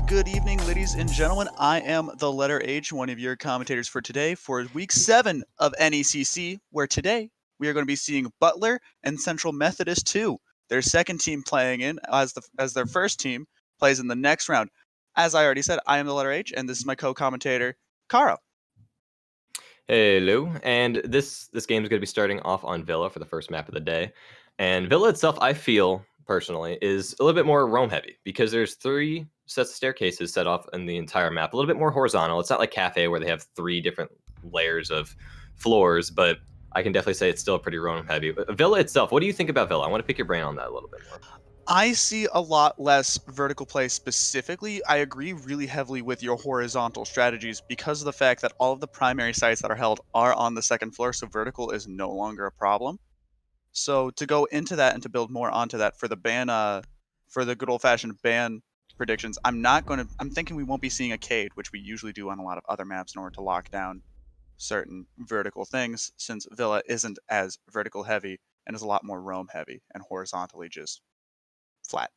Good evening, ladies and gentlemen. I am the letter H, one of your commentators for today for week 7 of NECC, where today we are going to be seeing Butler and Central Methodist 2. Their second team playing in as their first team plays in the next round. As I already said, I am the letter H, and this is my co-commentator, Kara. Hello, and this game is going to be starting off on Villa for the first map of the day. And Villa itself, I feel personally, is a little bit more roam heavy because there's 3 sets of staircases set off in the entire map, a little bit more horizontal. It's not like Cafe where they have 3 different layers of floors, but I can definitely say it's still pretty roam heavy. But Villa itself, what do you think about Villa? I want to pick your brain on that a little bit more. I see a lot less vertical play specifically. I agree really heavily with your horizontal strategies because of the fact that all of the primary sites that are held are on the second floor, so vertical is no longer a problem. So to go into that and to build more onto that for the for the good old fashioned ban predictions, I'm thinking we won't be seeing a Cade, which we usually do on a lot of other maps in order to lock down certain vertical things, since Villa isn't as vertical heavy and is a lot more roam heavy and horizontally just flat.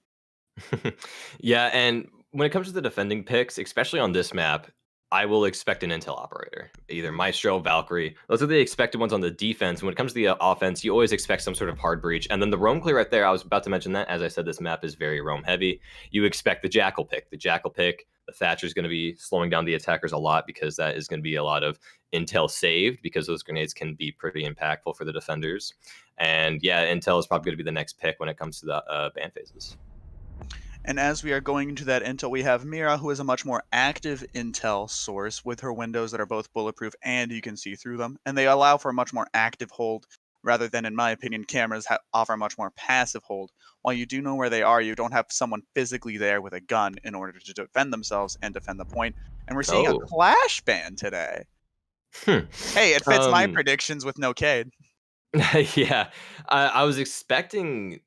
Yeah, and when it comes to the defending picks, especially on this map, I will expect an intel operator, either Maestro, Valkyrie. Those are the expected ones on the defense. When it comes to the offense, you always expect some sort of hard breach. And then the roam clear right there, I was about to mention that. As I said, this map is very roam heavy. You expect the Jackal pick. The Jackal pick, the Thatcher is going to be slowing down the attackers a lot because that is going to be a lot of intel saved because those grenades can be pretty impactful for the defenders. And yeah, intel is probably going to be the next pick when it comes to the ban phases. And as we are going into that intel, we have Mira, who is a much more active intel source with her windows that are both bulletproof and you can see through them. And they allow for a much more active hold rather than, in my opinion, cameras offer a much more passive hold. While you do know where they are, you don't have someone physically there with a gun in order to defend themselves and defend the point. And we're seeing a Clash ban today. Hey, it fits my predictions with no Cade. Yeah, I was expecting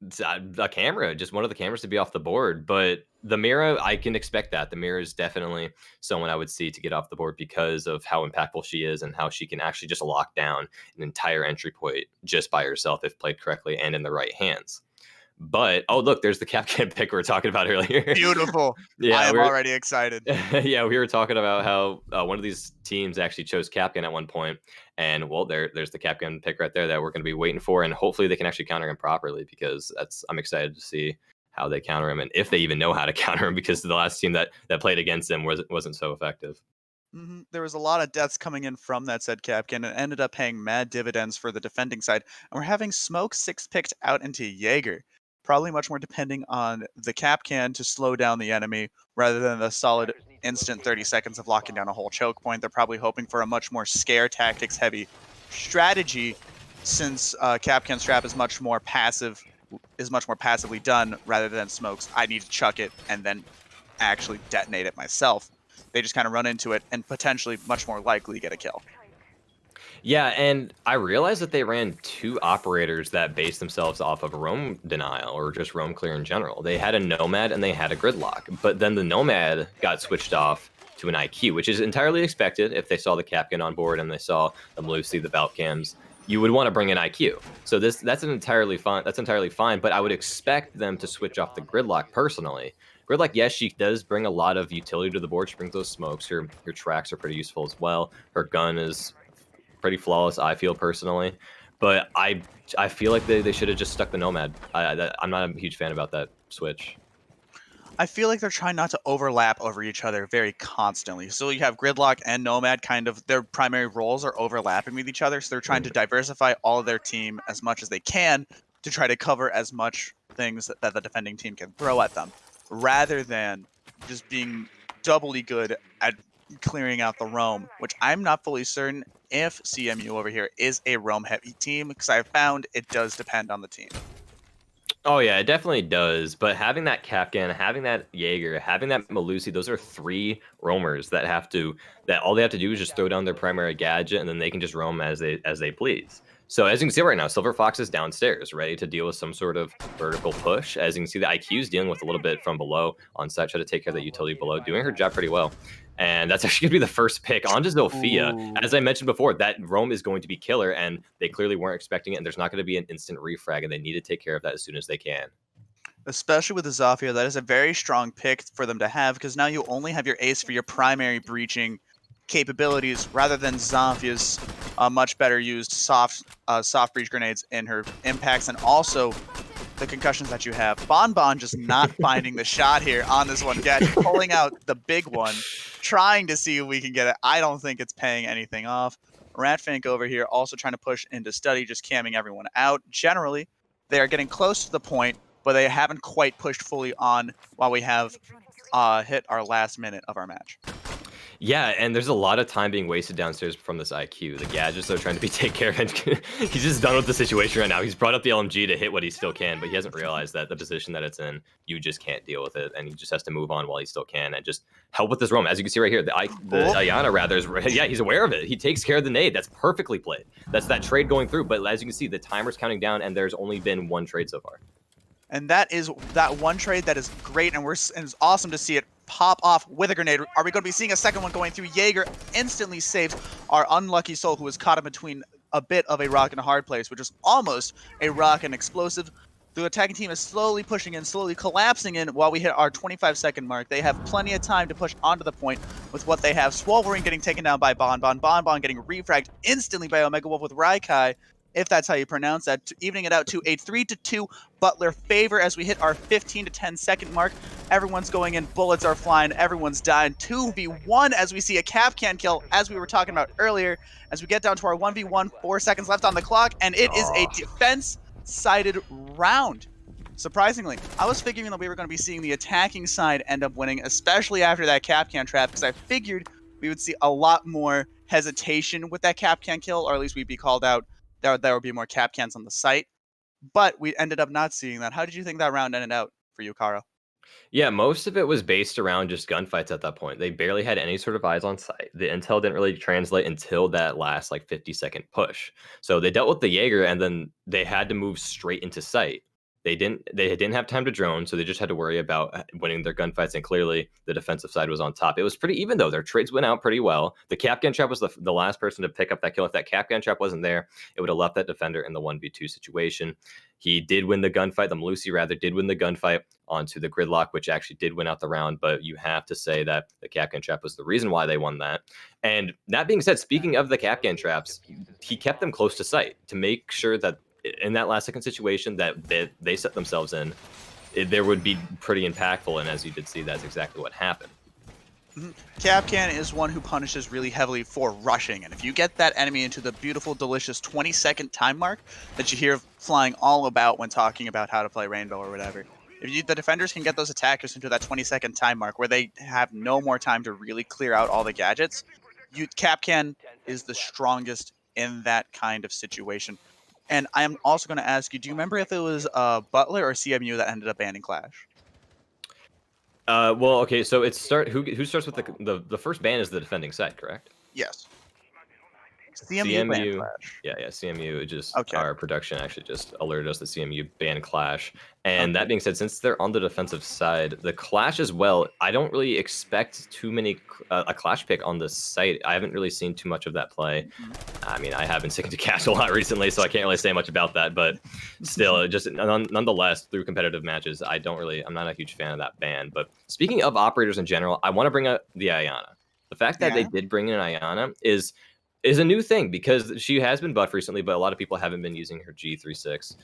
a camera, just one of the cameras to be off the board, but the Mira, I can expect that. The Mira is definitely someone I would see to get off the board because of how impactful she is and how she can actually just lock down an entire entry point just by herself if played correctly and in the right hands. But oh look, there's the Capcan pick we were talking about earlier. Beautiful. Yeah, I am already excited. Yeah, we were talking about how one of these teams actually chose Capcan at one point, and well, there's the Capcan pick right there that we're going to be waiting for, and hopefully they can actually counter him properly because I'm excited to see how they counter him and if they even know how to counter him because the last team that played against him wasn't so effective. There was a lot of deaths coming in from that said Capcan and it ended up paying mad dividends for the defending side. And we're having Smoke 6 picked out into Jaeger. Probably much more depending on the Capcan to slow down the enemy rather than the solid instant 30 seconds of locking down a whole choke point. They're probably hoping for a much more scare tactics heavy strategy since Capcan's trap is much more passively done rather than Smoke's I need to chuck it and then actually detonate it myself. They just kind of run into it and potentially much more likely get a kill. Yeah, and I realized that they ran 2 operators that based themselves off of roam denial or just roam clear in general. They had a Nomad and they had a Gridlock, but then the Nomad got switched off to an IQ, which is entirely expected if they saw the Capcan on board and they saw the Malusi, the Valcams. You would want to bring an IQ. So that's entirely fine, but I would expect them to switch off the Gridlock personally. Gridlock, yes, she does bring a lot of utility to the board. She brings those smokes. Her tracks are pretty useful as well. Her gun is pretty flawless, I feel personally, but I feel like they should have just stuck the Nomad. I'm not a huge fan about that switch. I feel like they're trying not to overlap over each other very constantly. So you have Gridlock and Nomad kind of, their primary roles are overlapping with each other. So they're trying to diversify all of their team as much as they can to try to cover as much things that the defending team can throw at them, rather than just being doubly good at clearing out the roam, which I'm not fully certain if CMU over here is a roam heavy team, because I've found it does depend on the team. Oh yeah, it definitely does. But having that Capcan, having that Jaeger, having that Malusi, those are 3 roamers that all they have to do is just throw down their primary gadget and then they can just roam as they please. So as you can see right now, Silver Fox is downstairs, ready to deal with some sort of vertical push. As you can see, the IQ is dealing with a little bit from below on site, try to take care of the utility below, doing her job pretty well. And that's actually going to be the first pick onto Zofia. Ooh. As I mentioned before, that roam is going to be killer, and they clearly weren't expecting it, and there's not going to be an instant refrag, and they need to take care of that as soon as they can. Especially with the Zafia, that is a very strong pick for them to have because now you only have your ace for your primary breaching capabilities rather than Zafia's much better used soft breach grenades in her impacts and also the concussions that you have. Bon just not finding the shot here on this one gadget, pulling out the big one, trying to see if we can get it. I don't think it's paying anything off. Ratfink over here also trying to push into study, just camming everyone out. Generally, they are getting close to the point, but they haven't quite pushed fully on while we have hit our last minute of our match. Yeah, and there's a lot of time being wasted downstairs from this IQ. The gadgets are trying to be take care of it. He's just done with the situation right now. He's brought up the LMG to hit what he still can, but he hasn't realized that the position that it's in, you just can't deal with it, and he just has to move on while he still can and just help with this roam. As you can see right here, the Ayana rather is yeah, he's aware of it. He takes care of the nade. That's perfectly played. That's that trade going through. But as you can see, the timer's counting down, and there's only been one trade so far. And that is that one trade that is great, and it's awesome to see it pop off with a grenade. Are we going to be seeing a second one going through? Jaeger instantly saves our unlucky soul who was caught in between a bit of a rock and a hard place, which is almost a rock and explosive. The attacking team is slowly pushing in, slowly collapsing in while we hit our 25-second mark. They have plenty of time to push onto the point with what they have. Swolverine getting taken down by Bon getting refragged instantly by Omega Wolf with Raikai, if that's how you pronounce that, evening it out to a 3-2 Butler favor as we hit our 15 to 10 second mark. Everyone's going in, bullets are flying, everyone's dying. 2v1 as we see a Kapkan kill, as we were talking about earlier, as we get down to our 1v1, 4 seconds left on the clock, and it is a defense-sided round. Surprisingly, I was figuring that we were going to be seeing the attacking side end up winning, especially after that Kapkan trap, because I figured we would see a lot more hesitation with that Kapkan kill, or at least we'd be called out. There would be more Kapkans on the site, but we ended up not seeing that. How did you think that round ended out for you, Karo? Yeah, most of it was based around just gunfights at that point. They barely had any sort of eyes on sight. The intel didn't really translate until that last like 50-second push. So they dealt with the Jaeger and then they had to move straight into sight. They didn't have time to drone, so they just had to worry about winning their gunfights. And clearly, the defensive side was on top. It was pretty even though their trades went out pretty well. The Kapkan trap was the last person to pick up that kill. If that Kapkan trap wasn't there, it would have left that defender in the 1v2 situation. He did win the gunfight. The Malusi rather did win the gunfight onto the Gridlock, which actually did win out the round. But you have to say that the Kapkan trap was the reason why they won that. And that being said, speaking of the Kapkan traps, he kept them close to sight to make sure that in that last second situation that they set themselves in, there would be pretty impactful. And as you did see, that's exactly what happened. Kapkan is one who punishes really heavily for rushing, and if you get that enemy into the beautiful, delicious 20-second time mark that you hear flying all about when talking about how to play Rainbow or whatever, if the defenders can get those attackers into that 20-second time mark where they have no more time to really clear out all the gadgets, Kapkan is the strongest in that kind of situation. And I am also going to ask you, do you remember if it was Butler or CMU that ended up banning Clash? Well, okay, so who starts with the first ban is the defending side, correct? Yes. CMU Clash. Yeah, CMU just okay. Our production actually just alerted us that CMU banned Clash. And that being said, since they're on the defensive side, the Clash as well, I don't really expect too many a Clash pick on the site. I haven't really seen too much of that play. I mean, I have been sticking to Cash a lot recently, so I can't really say much about that. But still, just nonetheless, through competitive matches, I'm not a huge fan of that ban. But speaking of operators in general, I want to bring up the Ayana. The fact that they did bring in Ayana is a new thing because she has been buffed recently, but a lot of people haven't been using her G36.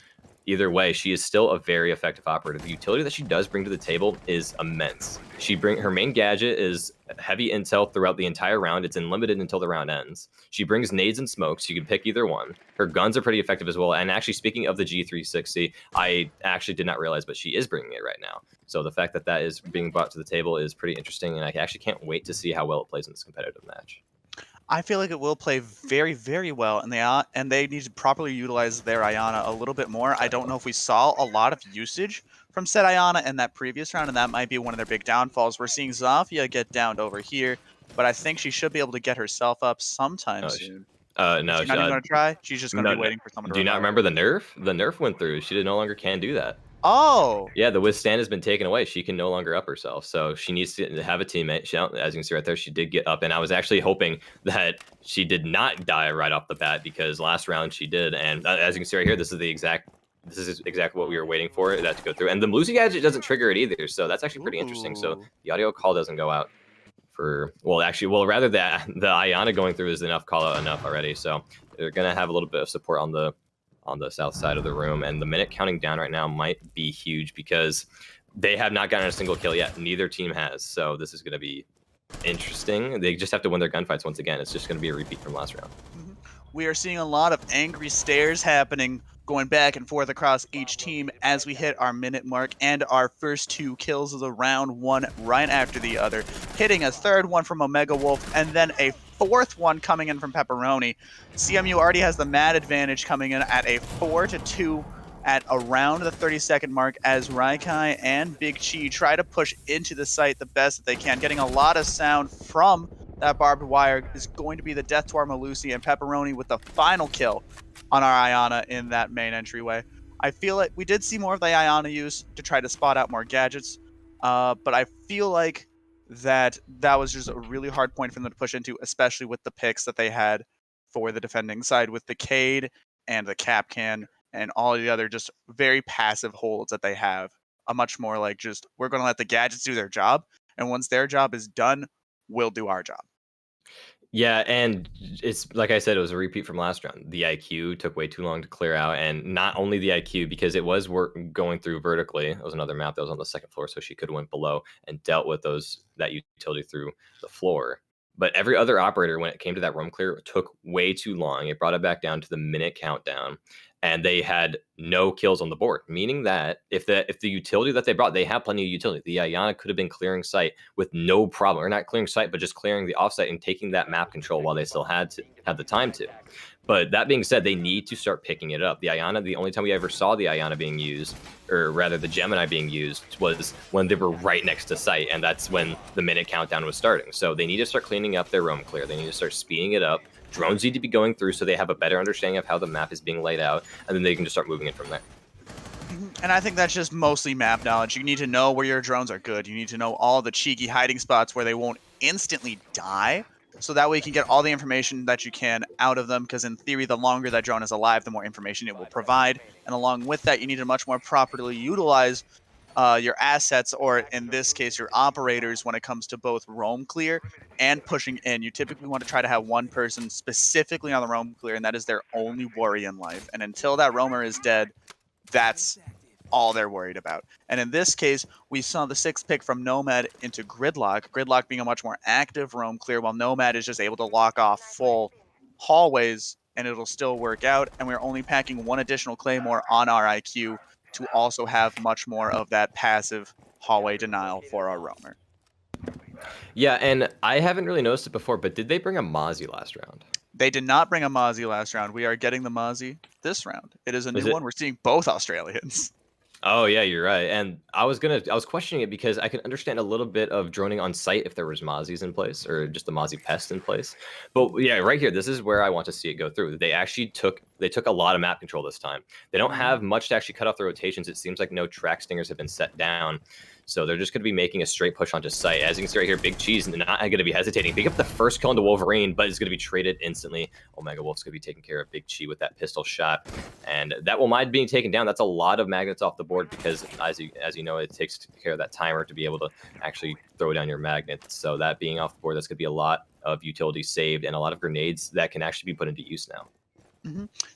Either way, she is still a very effective operator. The utility that she does bring to the table is immense. Her main gadget is heavy intel throughout the entire round. It's unlimited until the round ends. She brings nades and smokes. You can pick either one. Her guns are pretty effective as well. And actually, speaking of the G360, I actually did not realize, but she is bringing it right now. So the fact that that is being brought to the table is pretty interesting, and I actually can't wait to see how well it plays in this competitive match. I feel like it will play very, very well, and they need to properly utilize their Ayana a little bit more. I don't know if we saw a lot of usage from said Ayana in that previous round, and that might be one of their big downfalls. We're seeing Zafia get downed over here, but I think she should be able to get herself up sometime soon. No, she's not even going to try. She's just going to be waiting for someone to. Do you not remember the nerf? The nerf went through. She no longer can do that. Oh. Yeah, the withstand has been taken away. She can no longer up herself. So she needs to have a teammate. As you can see right there, she did get up. And I was actually hoping that she did not die right off the bat because last round she did. And as you can see right here, this is the exact this is exactly what we were waiting for, that to go through. And the Lucy gadget doesn't trigger it either, so that's actually pretty interesting. So Ooh. the audio call doesn't go out for, well, actually, well, rather the Iana going through is enough call out enough already. So they're gonna have a little bit of support on the south side of the room, and the minute counting down right now might be huge because they have not gotten a single kill yet. Neither team has, so this is gonna be interesting. They just have to win their gunfights once again. It's just gonna be a repeat from last round. Mhm. We are seeing a lot of angry stares happening, going back and forth across each team as we hit our minute mark and our first 2 kills of the round, one right after the other, hitting a third one from Omega Wolf and then a fourth one coming in from Pepperoni. CMU already has the mad advantage coming in at a 4-2 at around the 30-second mark as Raikai and Big Chi try to push into the site the best that they can, getting a lot of sound from that barbed wire is going to be the death to our Malusi, and Pepperoni with the final kill on our Iana in that main entryway. I feel like we did see more of the Iana use to try to spot out more gadgets, but I feel like that was just a really hard point for them to push into, especially with the picks that they had for the defending side with the Cade and the Capcan and all the other just very passive holds that they have. A much more like just, we're going to let the gadgets do their job, and once their job is done, we'll do our job. Yeah, and it's like I said, it was a repeat from last round. The IQ took way too long to clear out, and not only the IQ, because it was going through vertically. It was another map that was on the second floor, so she could have went below and dealt with that utility through the floor. But every other operator, when it came to that roam clear, took way too long. It brought it back down to the minute countdown, and they had no kills on the board, meaning that if the utility that they brought, they have plenty of utility. The Ayana could have been clearing site with no problem, or not clearing site, but just clearing the offsite and taking that map control while they still had the time to. But that being said, they need to start picking it up. The Ayana, the only time we ever saw the Ayana being used, or rather the Gemini being used, was when they were right next to site, and that's when the minute countdown was starting. So they need to start cleaning up their roam clear. They need to start speeding it up. Drones need to be going through so they have a better understanding of how the map is being laid out, and then they can just start moving it from there. And I think that's just mostly map knowledge. You need to know where your drones are good. You need to know all the cheeky hiding spots where they won't instantly die. So that way you can get all the information that you can out of them, because in theory, the longer that drone is alive, the more information it will provide. And along with that, you need to much more properly utilize your assets, or in this case, your operators, when it comes to both roam clear and pushing in. You typically want to try to have one person specifically on the roam clear, and that is their only worry in life. And until that roamer is dead, that's all they're worried about. And in this case, we saw the 6th pick from Nomad into Gridlock. Gridlock being a much more active roam clear, while Nomad is just able to lock off full hallways, and it'll still work out. And we're only packing one additional Claymore on our IQ to also have much more of that passive hallway denial for our roamer. Yeah, and I haven't really noticed it before, but did they bring a Mozzie last round? They did not bring a Mozzie last round. We are getting the Mozzie this round. It is a new one. We're seeing both Australians. Oh yeah, you're right. And I was questioning it because I can understand a little bit of droning on site if there was Mozzies in place or just the Mozzie pest in place. But yeah, right here, this is where I want to see it go through. They took a lot of map control this time. They don't have much to actually cut off the rotations. It seems like no track stingers have been set down. So they're just going to be making a straight push onto site. As you can see right here, Big Cheese not going to be hesitating. Pick up the first kill into Wolverine, but it's going to be traded instantly. Omega Wolf's going to be taking care of Big Chi with that pistol shot. And that Womide being taken down, that's a lot of magnets off the board because, as you know, it takes care of that timer to be able to actually throw down your magnets. So that being off the board, that's going to be a lot of utility saved and a lot of grenades that can actually be put into use now.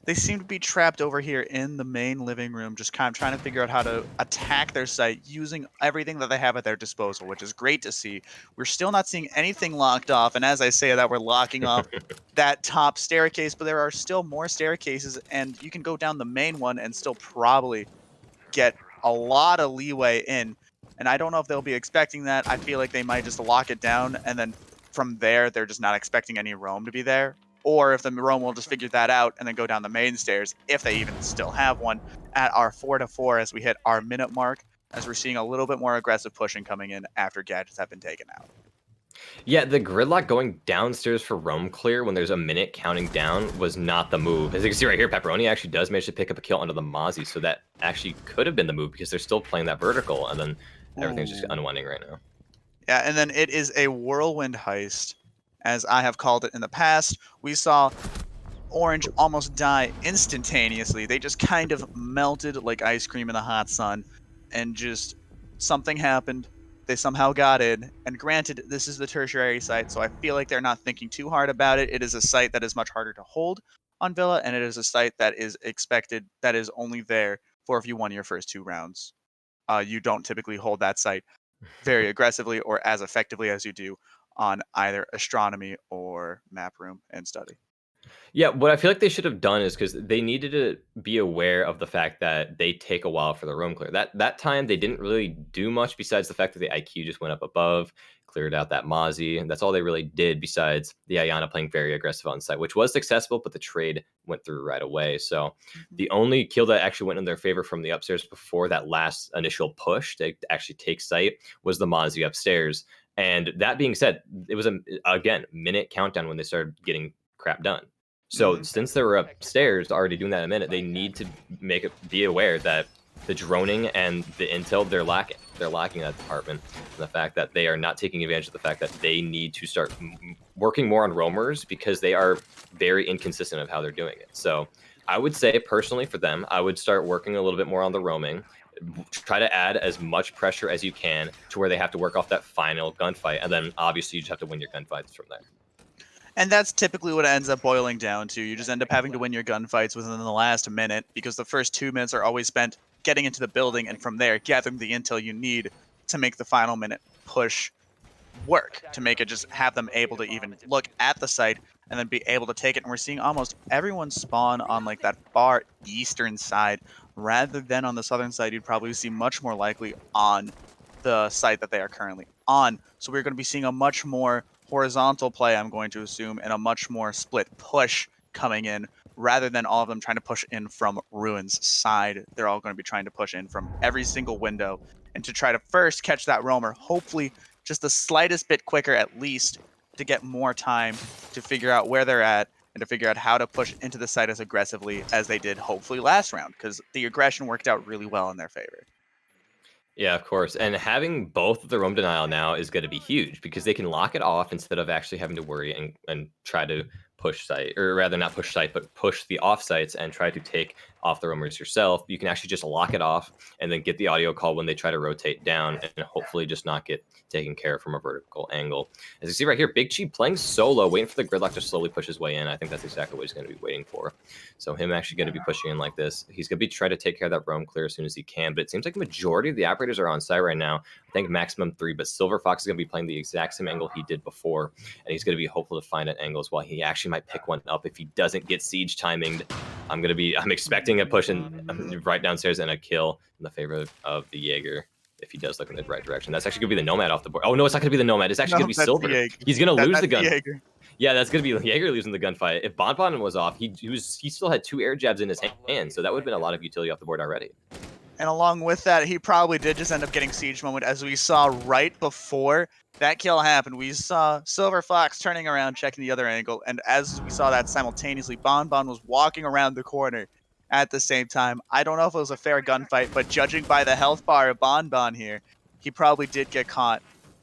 They seem to be trapped over here in the main living room, just kind of trying to figure out how to attack their site using everything that they have at their disposal, which is great to see. We're still not seeing anything locked off, and as I say that, we're locking off that top staircase, but there are still more staircases, and you can go down the main one and still probably get a lot of leeway in. And I don't know if they'll be expecting that. I feel like they might just lock it down, and then from there, they're just not expecting any roam to be there. Or if the roam will just figure that out and then go down the main stairs, if they even still have one, at our 4-4 as we hit our minute mark, as we're seeing a little bit more aggressive pushing coming in after gadgets have been taken out. Yeah, the gridlock going downstairs for roam clear when there's a minute counting down was not the move. As you can see right here, Pepperoni actually does manage to pick up a kill onto the Mozzie, so that actually could have been the move because they're still playing that vertical, and then everything's just unwinding right now. Yeah, and then it is a whirlwind heist, as I have called it in the past. We saw Orange almost die instantaneously. They just kind of melted like ice cream in the hot sun, and just something happened. They somehow got in. And granted, this is the tertiary site, so I feel like they're not thinking too hard about it. It is a site that is much harder to hold on Villa, and it is a site that is expected, that is only there for if you won your first 2 rounds. You don't typically hold that site very aggressively or as effectively as you do on either astronomy or map room and study. Yeah, what I feel like they should have done is because they needed to be aware of the fact that they take a while for the roam clear. That time they didn't really do much besides the fact that the IQ just went up above, cleared out that Mozzie, and that's all they really did besides the Ayana playing very aggressive on site, which was successful, but the trade went through right away. So Mhm. the only kill that actually went in their favor from the upstairs before that last initial push to actually take site was the Mozzie upstairs. And that being said, it was a again minute countdown when they started getting crap done. So Mhm. since they were upstairs already doing that in a minute, they need to make it be aware that the droning and the intel they're lacking. They're lacking that department. And the fact that they are not taking advantage of the fact that they need to start working more on roamers because they are very inconsistent of how they're doing it. So I would say personally for them, I would start working a little bit more on the roaming. Try to add as much pressure as you can to where they have to work off that final gunfight, and then obviously you just have to win your gunfights from there. And that's typically what it ends up boiling down to. You just end up having to win your gunfights within the last minute because the first 2 minutes are always spent getting into the building and from there gathering the intel you need to make the final minute push work, to make it just have them able to even look at the site and then be able to take it. And we're seeing almost everyone spawn on like that far eastern side rather than on the southern side. You'd probably see much more likely on the site that they are currently on. So we're going to be seeing a much more horizontal play, I'm going to assume, and a much more split push coming in rather than all of them trying to push in from Ruin's side. They're all going to be trying to push in from every single window and to try to first catch that roamer, hopefully just the slightest bit quicker at least, to get more time to figure out where they're at and to figure out how to push into the site as aggressively as they did hopefully last round, because the aggression worked out really well in their favor. Yeah, of course. And having both of the roam denial now is going to be huge because they can lock it off instead of actually having to worry and try to push site, or rather not push site, but push the off sites and try to take off the roamers yourself. You can actually just lock it off and then get the audio call when they try to rotate down and hopefully just not get taken care of from a vertical angle. As you see right here, Big Chi playing solo, waiting for the gridlock to slowly push his way in. I think that's exactly what he's going to be waiting for. So him actually going to be pushing in like this. He's going to be trying to take care of that roam clear as soon as he can, but it seems like the majority of the operators are on site right now. I think maximum 3, but Silver Fox is going to be playing the exact same angle he did before, and he's going to be hopeful to find an angle as well. He actually might pick one up if he doesn't get siege timinged. I'm expecting a push in right downstairs and a kill in the favor of the Jaeger if he does look in the right direction. That's actually going to be the Nomad off the board. Oh, no, it's not going to be the Nomad. It's actually going No, to be that's the Silver. Jaeger. He's going to lose the That's the gun. Jaeger. Yeah, that's going to be Jaeger losing the gunfight. If Bonbon was off, he still had 2 air jabs in his hand, so that would have been a lot of utility off the board already. And along with that, he probably did just end up getting siege moment, as we saw right before that kill happened. We saw Silver Fox turning around, checking the other angle, and as we saw that simultaneously, Bon was walking around the corner at the same time. I don't know if it was a fair gunfight, but judging by the health bar of Bon here, he probably did get caught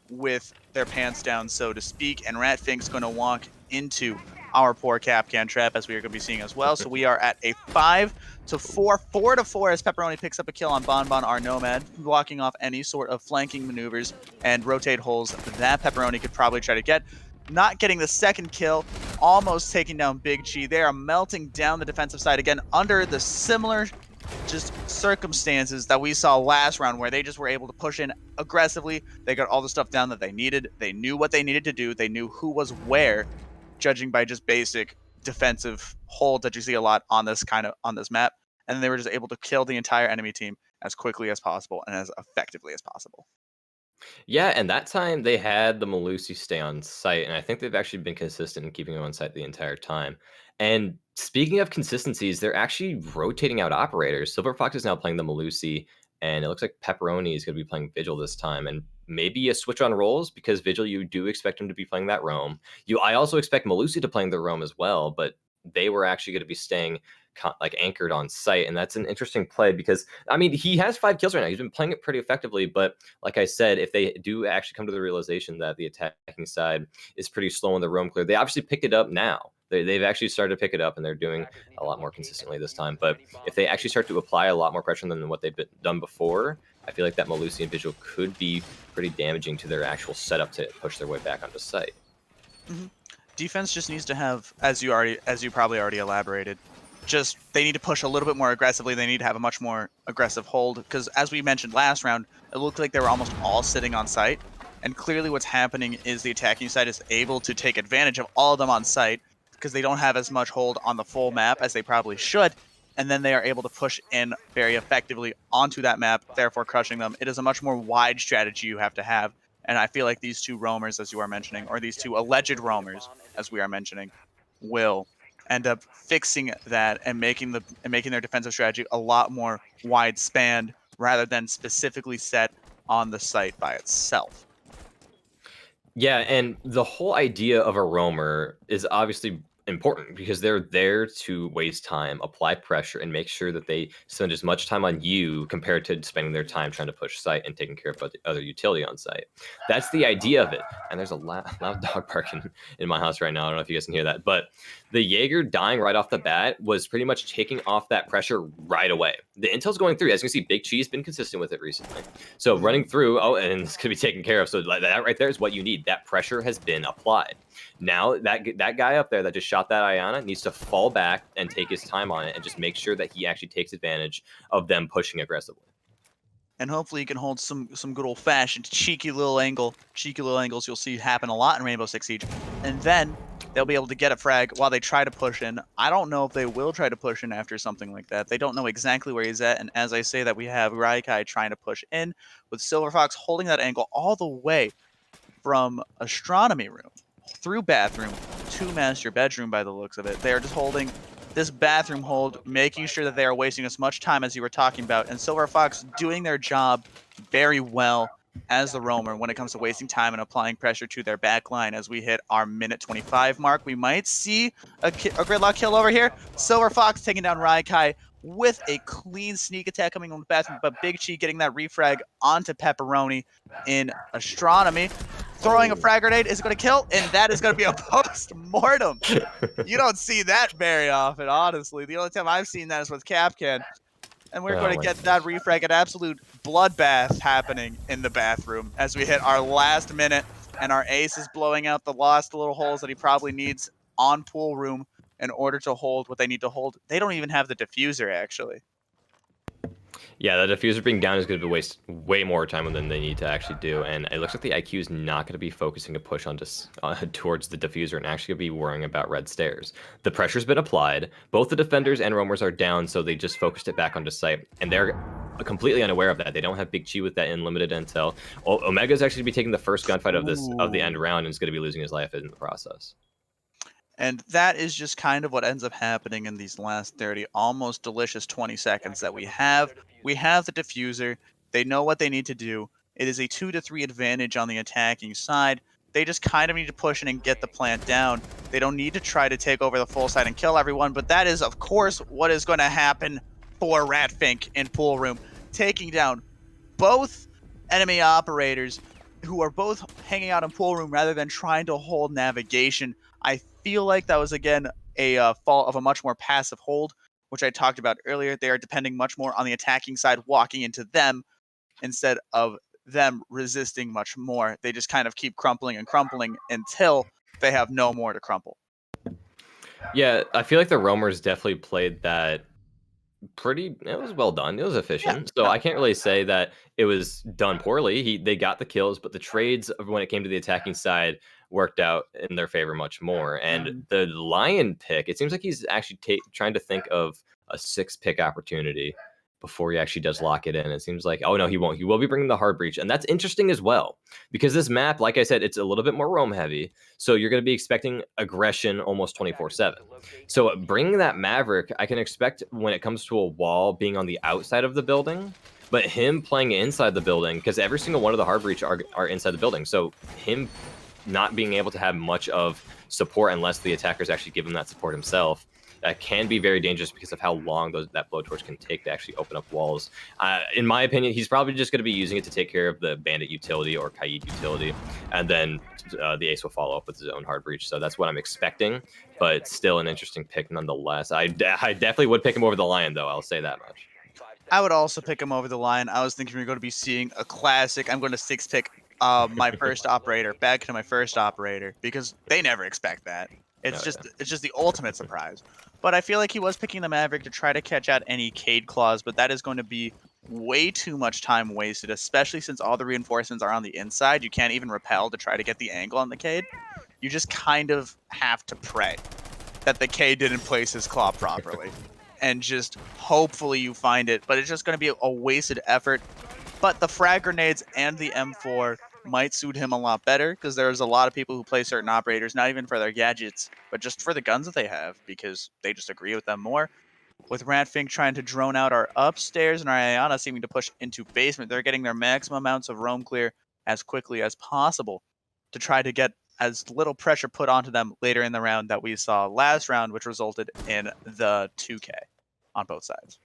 with their pants down, so to speak, and Ratfink's going to walk into our poor Capcan trap, as we are going to be seeing as well. So we are at a 5-4, 4-4 as Pepperoni picks up a kill on Bon, our Nomad, blocking off any sort of flanking maneuvers and rotate holes that Pepperoni could probably try to get. Not getting the second kill, almost taking down Big Chi. They are melting down the defensive side again under the similar just circumstances that we saw last round, where they just were able to push in aggressively. They got all the stuff down that they needed. They knew what they needed to do. They knew who was where, judging by just basic defensive hold that you see a lot on this map. And then they were just able to kill the entire enemy team as quickly as possible and as effectively as possible. Yeah, and that time they had the Malusi stay on site, and I think they've actually been consistent in keeping him on site the entire time. And speaking of consistencies, they're actually rotating out operators. Silver Fox is now playing the Malusi, and it looks like Pepperoni is going to be playing Vigil this time, and maybe a switch on roles because Vigil, you do expect him to be playing that roam. I also expect Malusi to playing the roam as well, but they were actually going to be staying like anchored on site, and that's an interesting play because I mean he has 5 kills right now. He's been playing it pretty effectively, but like I said, if they do actually come to the realization that the attacking side is pretty slow in the roam clear, they obviously picked it up now. They've actually started to pick it up, and they're doing a lot more consistently this time. But if they actually start to apply a lot more pressure than what they've done before, I feel like that Melusian visual could be pretty damaging to their actual setup to push their way back onto site. Defense just needs to have, as you probably already elaborated, just they need to push a little bit more aggressively. They need to have a much more aggressive hold, because as we mentioned last round, it looked like they were almost all sitting on site, and clearly what's happening is the attacking side is able to take advantage of all of them on site because they don't have as much hold on the full map as they probably should, and then they are able to push in very effectively onto that map, therefore crushing them. It is a much more wide strategy you have to have, and I feel like these two roamers, as you are mentioning, or these two alleged roamers, as we are mentioning, will end up fixing that and making their defensive strategy a lot more wide spanned rather than specifically set on the site by itself. Yeah, and the whole idea of a roamer is obviously important because they're there to waste time, apply pressure, and make sure that they spend as much time on you compared to spending their time trying to push site and taking care of the other utility on site. That's the idea of it. And there's a loud dog barking in my house right now. I don't know if you guys can hear that, but the Jaeger dying right off the bat was pretty much taking off that pressure right away. The intel's going through. As you can see, Big Chee's been consistent with it recently. So running through, and it's going to be taken care of. So that right there is what you need. That pressure has been applied. Now that guy up there that just shot that Iana needs to fall back and take his time on it and just make sure that he actually takes advantage of them pushing aggressively. And hopefully you can hold some good old-fashioned cheeky little angles you'll see happen a lot in Rainbow Six Siege. And then they'll be able to get a frag while they try to push in. I don't know if they will try to push in after something like that. They don't know exactly where he's at, and as I say that, we have Raikai trying to push in with Silver Fox holding that angle all the way from Astronomy Room through Bathroom to Master Bedroom by the looks of it. They are just holding this bathroom hold, making sure that they are wasting as much time as you were talking about, and Silver Fox doing their job very well as the roamer when it comes to wasting time and applying pressure to their back line. As we hit our minute 25 mark, we might see a gridlock kill over here. Silver Fox taking down Raikai with a clean sneak attack coming on the bathroom, but Big Chi getting that refrag onto Pepperoni in Astronomy. Throwing a frag grenade is going to kill, and that is going to be a post-mortem. You don't see that very often, honestly. The only time I've seen that is with Capcan. And we're going to get that refrag, an absolute bloodbath happening in the bathroom as we hit our last minute, and our ace is blowing out the last little holes that he probably needs on pool room in order to hold what they need to hold. They don't even have the diffuser, actually. Yeah, the diffuser being down is going to waste way more time than they need to actually do, and it looks like the IQ is not going to be focusing a push on towards the diffuser and actually going to be worrying about red stairs. The pressure's been applied. Both the defenders and roamers are down, so they just focused it back onto site, and they're completely unaware of that. They don't have Big Chi with that unlimited intel. Omega's actually going to be taking the first gunfight of the end round and is going to be losing his life in the process. And that is just kind of what ends up happening in these last 30, almost delicious 20 seconds that we have. We have the diffuser. They know what they need to do. It is a 2 to 3 advantage on the attacking side. They just kind of need to push in and get the plant down. They don't need to try to take over the full side and kill everyone, but that is, of course, what is going to happen for Ratfink in pool room, taking down both enemy operators who are both hanging out in pool room rather than trying to hold navigation. I feel like that was, again, a fault of a much more passive hold, which I talked about earlier. They are depending much more on the attacking side walking into them instead of them resisting much more. They just kind of keep crumpling and crumpling until they have no more to crumple. Yeah, I feel like the roamers definitely played that it was well done. It was efficient. Yeah. So I can't really say that it was done poorly. They got the kills, but the trades when it came to the attacking side worked out in their favor much more. And the Lion pick, it seems like he's actually trying to think of a 6-pick opportunity before he actually does lock it in. It seems like, oh no, he won't. He will be bringing the hard breach. And that's interesting as well, because this map, like I said, it's a little bit more roam heavy. So you're going to be expecting aggression almost 24/7. So bringing that Maverick, I can expect when it comes to a wall being on the outside of the building, but him playing inside the building, because every single one of the hard breach are inside the building. So him not being able to have much of support unless the attackers actually give him that support himself that can be very dangerous because of how long that blowtorch can take to actually open up walls. In my opinion, he's probably just going to be using it to take care of the bandit utility or Kaid utility, and then the ace will follow up with his own hard breach. So that's what I'm expecting, but still an interesting pick nonetheless. I definitely would pick him over the Lion, though. I'll say that much. I would also pick him over the Lion. I was thinking we are going to be seeing a classic. I'm going to six pick my first operator back to my first operator because they never expect that. It's just the ultimate surprise. But I feel like he was picking the Maverick to try to catch out any Cade claws, but that is going to be way too much time wasted, especially since all the reinforcements are on the inside. You can't even repel to try to get the angle on the Cade. You just kind of have to pray that the Cade didn't place his claw properly. And just hopefully you find it, but it's just going to be a wasted effort. But the frag grenades and the M4 might suit him a lot better because there's a lot of people who play certain operators, not even for their gadgets, but just for the guns that they have because they just agree with them more. With Ratfink trying to drone out our upstairs and our Ayana seeming to push into basement, they're getting their maximum amounts of roam clear as quickly as possible to try to get as little pressure put onto them later in the round that we saw last round, which resulted in the 2K on both sides.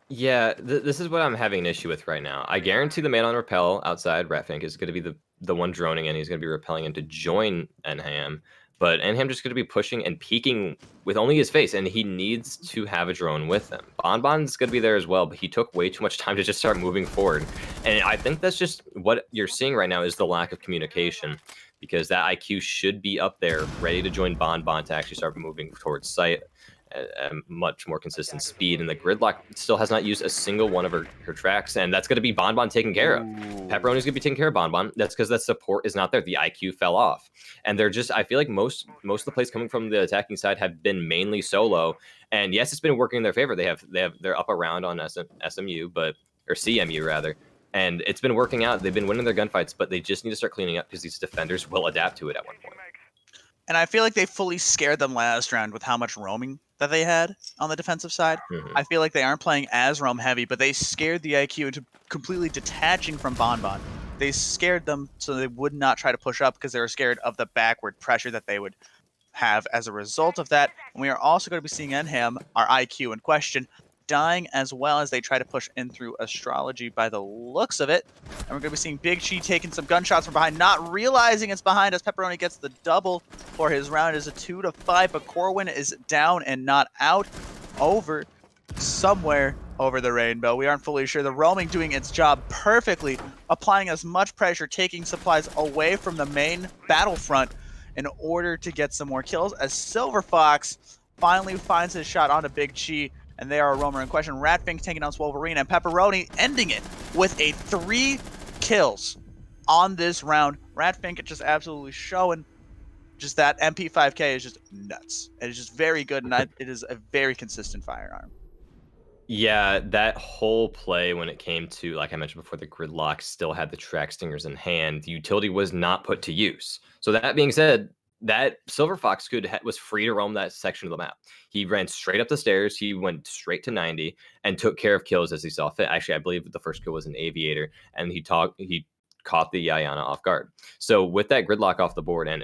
Yeah, this is what I'm having an issue with right now. I guarantee the man on repel outside Ratfink is going to be the one droning in. He's going to be repelling him to join Enham, but Enham just going to be pushing and peeking with only his face, and he needs to have a drone with him. Bonbon's going to be there as well, but he took way too much time to just start moving forward, and I think that's just what you're seeing right now is the lack of communication, because that IQ should be up there, ready to join Bonbon to actually start moving towards site at a much more consistent speed, and the gridlock still has not used a single one of her tracks, and that's going to be Bonbon taken care of. Pepperoni's going to be taking care of Bonbon. That's because that support is not there. The IQ fell off, and they're just, I feel like most of the plays coming from the attacking side have been mainly solo, and yes, it's been working in their favor. They're up around on SMU, or CMU rather, and it's been working out. They've been winning their gunfights, but they just need to start cleaning up because these defenders will adapt to it at one point. And I feel like they fully scared them last round with how much roaming that they had on the defensive side. I feel like they aren't playing as roam heavy, but they scared the IQ into completely detaching from Bonbon. They scared them so they would not try to push up because they were scared of the backward pressure that they would have as a result of that. And we are also going to be seeing Enham, our IQ in question, dying as well as they try to push in through Astrology by the looks of it. And we're going to be seeing Big Chi taking some gunshots from behind, not realizing it's behind as Pepperoni gets the double for his round. It is a 2-5, but Corwin is down and not out over somewhere over the rainbow. We aren't fully sure. The roaming doing its job perfectly, applying as much pressure, taking supplies away from the main battlefront in order to get some more kills as Silver Fox finally finds his shot onto Big Chi. And they are a roamer in question. Ratfink taking out Wolverine, and Pepperoni ending it with a 3 kills on this round. Ratfink just absolutely showing just that MP5K is just nuts. It is just very good, and it is a very consistent firearm. Yeah, that whole play when it came to, like I mentioned before, the gridlock still had the track stingers in hand. The utility was not put to use. So that being said, that Silver Fox was free to roam that section of the map. He ran straight up the stairs. He went straight to 90 and took care of kills as he saw fit. Actually, I believe the first kill was an Aviator, and he caught the Ayana off guard. So with that gridlock off the board, and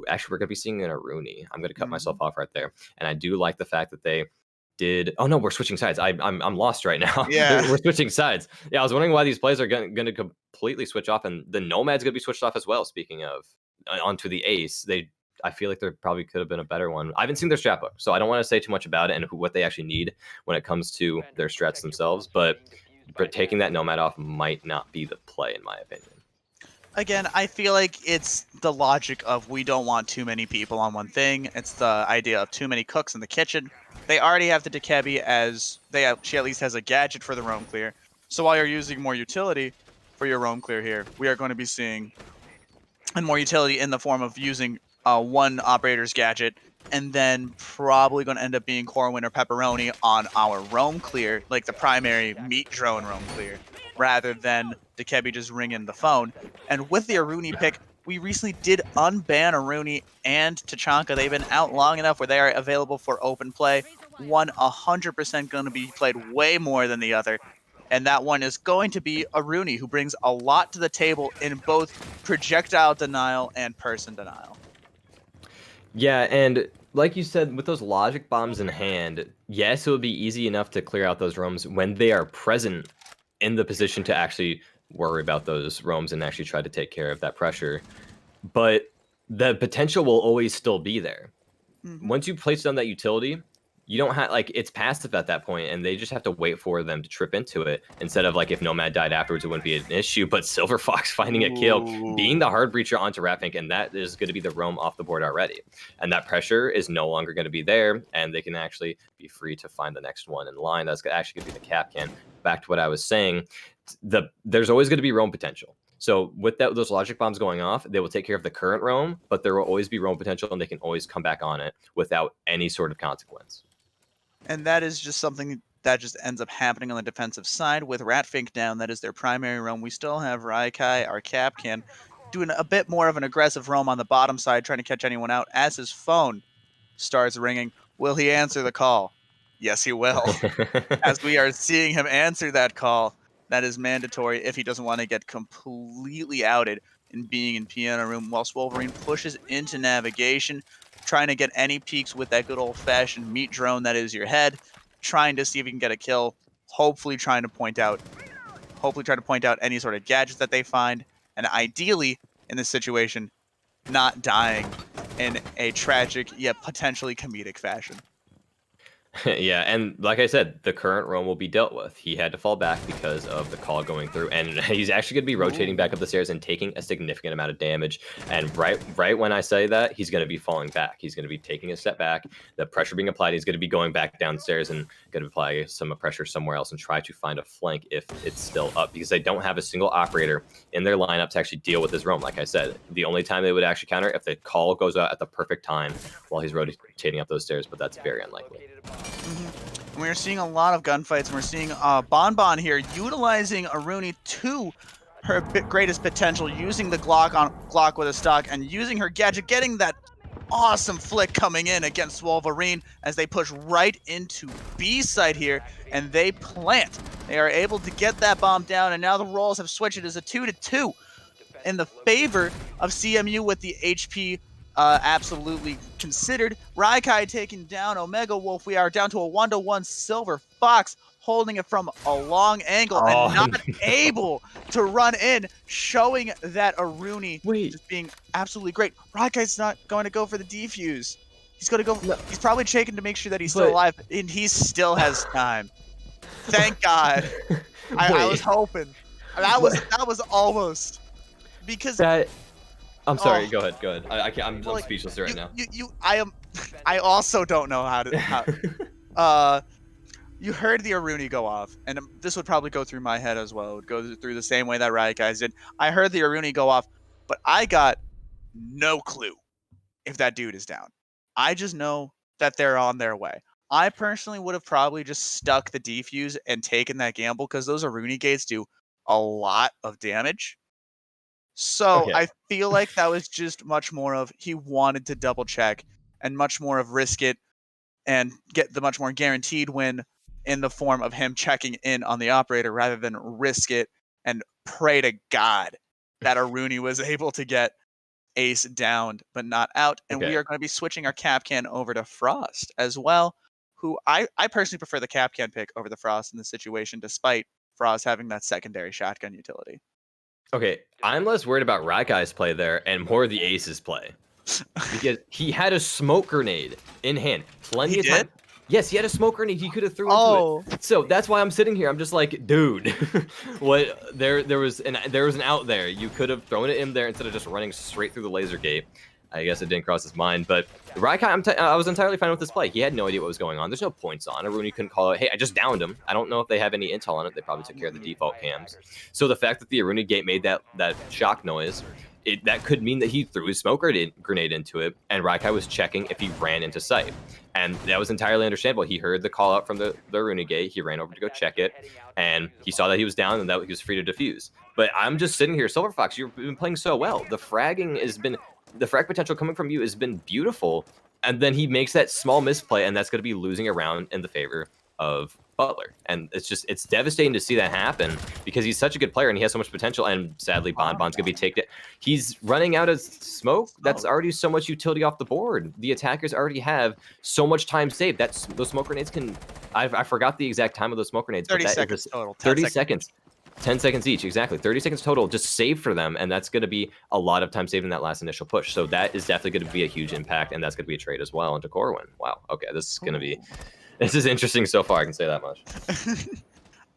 actually we're gonna be seeing an Aruni. I'm gonna cut myself off right there, and I do like the fact that they did. Oh no, we're switching sides. I'm lost right now. Yeah, we're switching sides. Yeah, I was wondering why these plays are gonna completely switch off, and the Nomad's gonna be switched off as well. Speaking of, onto the Ace, I feel like there probably could have been a better one. I haven't seen their strat book, so I don't want to say too much about it and what they actually need when it comes to their strats themselves. But taking that Nomad off might not be the play, in my opinion. Again, I feel like it's the logic of we don't want too many people on one thing. It's the idea of too many cooks in the kitchen. They already have the Dekebi she at least has a gadget for the roam clear. So while you're using more utility for your roam clear here, we are going to be seeing more utility in the form of using one operator's gadget, and then probably going to end up being Corwin or Pepperoni on our roam clear, like the primary meat drone roam clear, rather than Dekebi just ringing the phone. And with the Aruni pick, we recently did unban Aruni and Tachanka. They've been out long enough where they are available for open play. One 100% going to be played way more than the other. And that one is going to be Aruni, who brings a lot to the table in both projectile denial and person denial. Yeah, and like you said, with those logic bombs in hand, yes, it would be easy enough to clear out those roams when they are present in the position to actually worry about those roams and actually try to take care of that pressure. But the potential will always still be there. Hmm. Once you place down that utility, you don't have like it's passive at that point, and they just have to wait for them to trip into it instead of like if Nomad died afterwards, it wouldn't be an issue. But Silver Fox finding a kill, being Ooh. the hard breacher onto Ratpink, and that is going to be the roam off the board already, and that pressure is no longer going to be there, and they can actually be free to find the next one in line. That's actually going to be the Capcan. Back to what I was saying, there's always going to be roam potential. So with those logic bombs going off, they will take care of the current roam, but there will always be roam potential, and they can always come back on it without any sort of consequence. And that is just something that just ends up happening on the defensive side with Ratfink down. That is their primary roam. We still have Raikai, our Capcan, doing a bit more of an aggressive roam on the bottom side, trying to catch anyone out as his phone starts ringing. Will he answer the call? Yes, he will. As we are seeing him answer that call, that is mandatory if he doesn't want to get completely outed in being in piano room, whilst Wolverine pushes into navigation, trying to get any peeks with that good old-fashioned meat drone that is your head, trying to see if he can get a kill, hopefully trying to point out any sort of gadgets that they find, and ideally, in this situation, not dying in a tragic yet potentially comedic fashion. Yeah, and like I said, the current roam will be dealt with. He had to fall back because of the call going through, and he's actually going to be rotating back up the stairs and taking a significant amount of damage. And right when I say that, he's going to be falling back. He's going to be taking a step back. The pressure being applied, he's going to be going back downstairs and going to apply some pressure somewhere else and try to find a flank if it's still up, because they don't have a single operator in their lineup to actually deal with his roam. Like I said, the only time they would actually counter if the call goes out at the perfect time while he's rotating up those stairs, but that's very unlikely. And we're seeing a lot of gunfights, and we're seeing Bonbon here utilizing Aruni to her greatest potential, using the Glock with a stock and using her gadget, getting that awesome flick coming in against Wolverine as they push right into B side here, and they plant. They are able to get that bomb down, and now the roles have switched. It is a 2-2 in the favor of CMU with the HP absolutely considered. Raikai taking down Omega Wolf. We are down to a 1-1 Silver Fox, holding it from a long angle and not able to run in, showing that Aruni just being absolutely great. Raikai's not going to go for the defuse. He's going to go. No. He's probably checking to make sure that he's still alive, and he still has time. Thank God. I was hoping. That was almost because that. I'm sorry. Go ahead. I'm speechless right now. I also don't know how to. You heard the Aruni go off, and this would probably go through my head as well. It would go through the same way that Riot guys did. I heard the Aruni go off, but I got no clue if that dude is down. I just know that they're on their way. I personally would have probably just stuck the defuse and taken that gamble, because those Aruni gates do a lot of damage. So I feel like that was just much more of he wanted to double check and much more of risk it and get the much more guaranteed win in the form of him checking in on the operator, rather than risk it and pray to God that Aruni was able to get Ace downed but not out. And we are going to be switching our Capcan over to Frost as well, who I personally prefer the Capcan pick over the Frost in this situation, despite Frost having that secondary shotgun utility. Okay, I'm less worried about Raikai's play there and more the Ace's play. Because he had a smoke grenade in hand. Plenty of time. Yes, he had a smoke grenade he could have threw into it. So that's why I'm sitting here. I'm just like, dude, what? There was an out there. You could have thrown it in there instead of just running straight through the laser gate. I guess it didn't cross his mind, but Raikai, I was entirely fine with this play. He had no idea what was going on. There's no points on. Aruni couldn't call it, hey, I just downed him. I don't know if they have any intel on it. They probably took care of the default cams. So the fact that the Aruni gate made that shock noise, that could mean that he threw his smoke grenade into it, and Raikai was checking if he ran into sight. And that was entirely understandable. He heard the call out from the Aruni gate. He ran over to go check it, and he saw that he was down and that he was free to defuse. But I'm just sitting here, Silver Fox, you've been playing so well. The frag potential coming from you has been beautiful. And then he makes that small misplay, and that's going to be losing a round in the favor of Butler. And it's devastating to see that happen because he's such a good player and he has so much potential. And sadly, Bond's going to be taken. He's running out of smoke. That's already so much utility off the board. The attackers already have so much time saved. Those smoke grenades can... I forgot the exact time of those smoke grenades. 30 seconds total. 30 seconds. 10 seconds each, exactly. 30 seconds total, just saved for them, and that's going to be a lot of time saved in that last initial push. So that is definitely going to be a huge impact, and that's going to be a trade as well into Corwin. Wow, okay, this is interesting so far, I can say that much.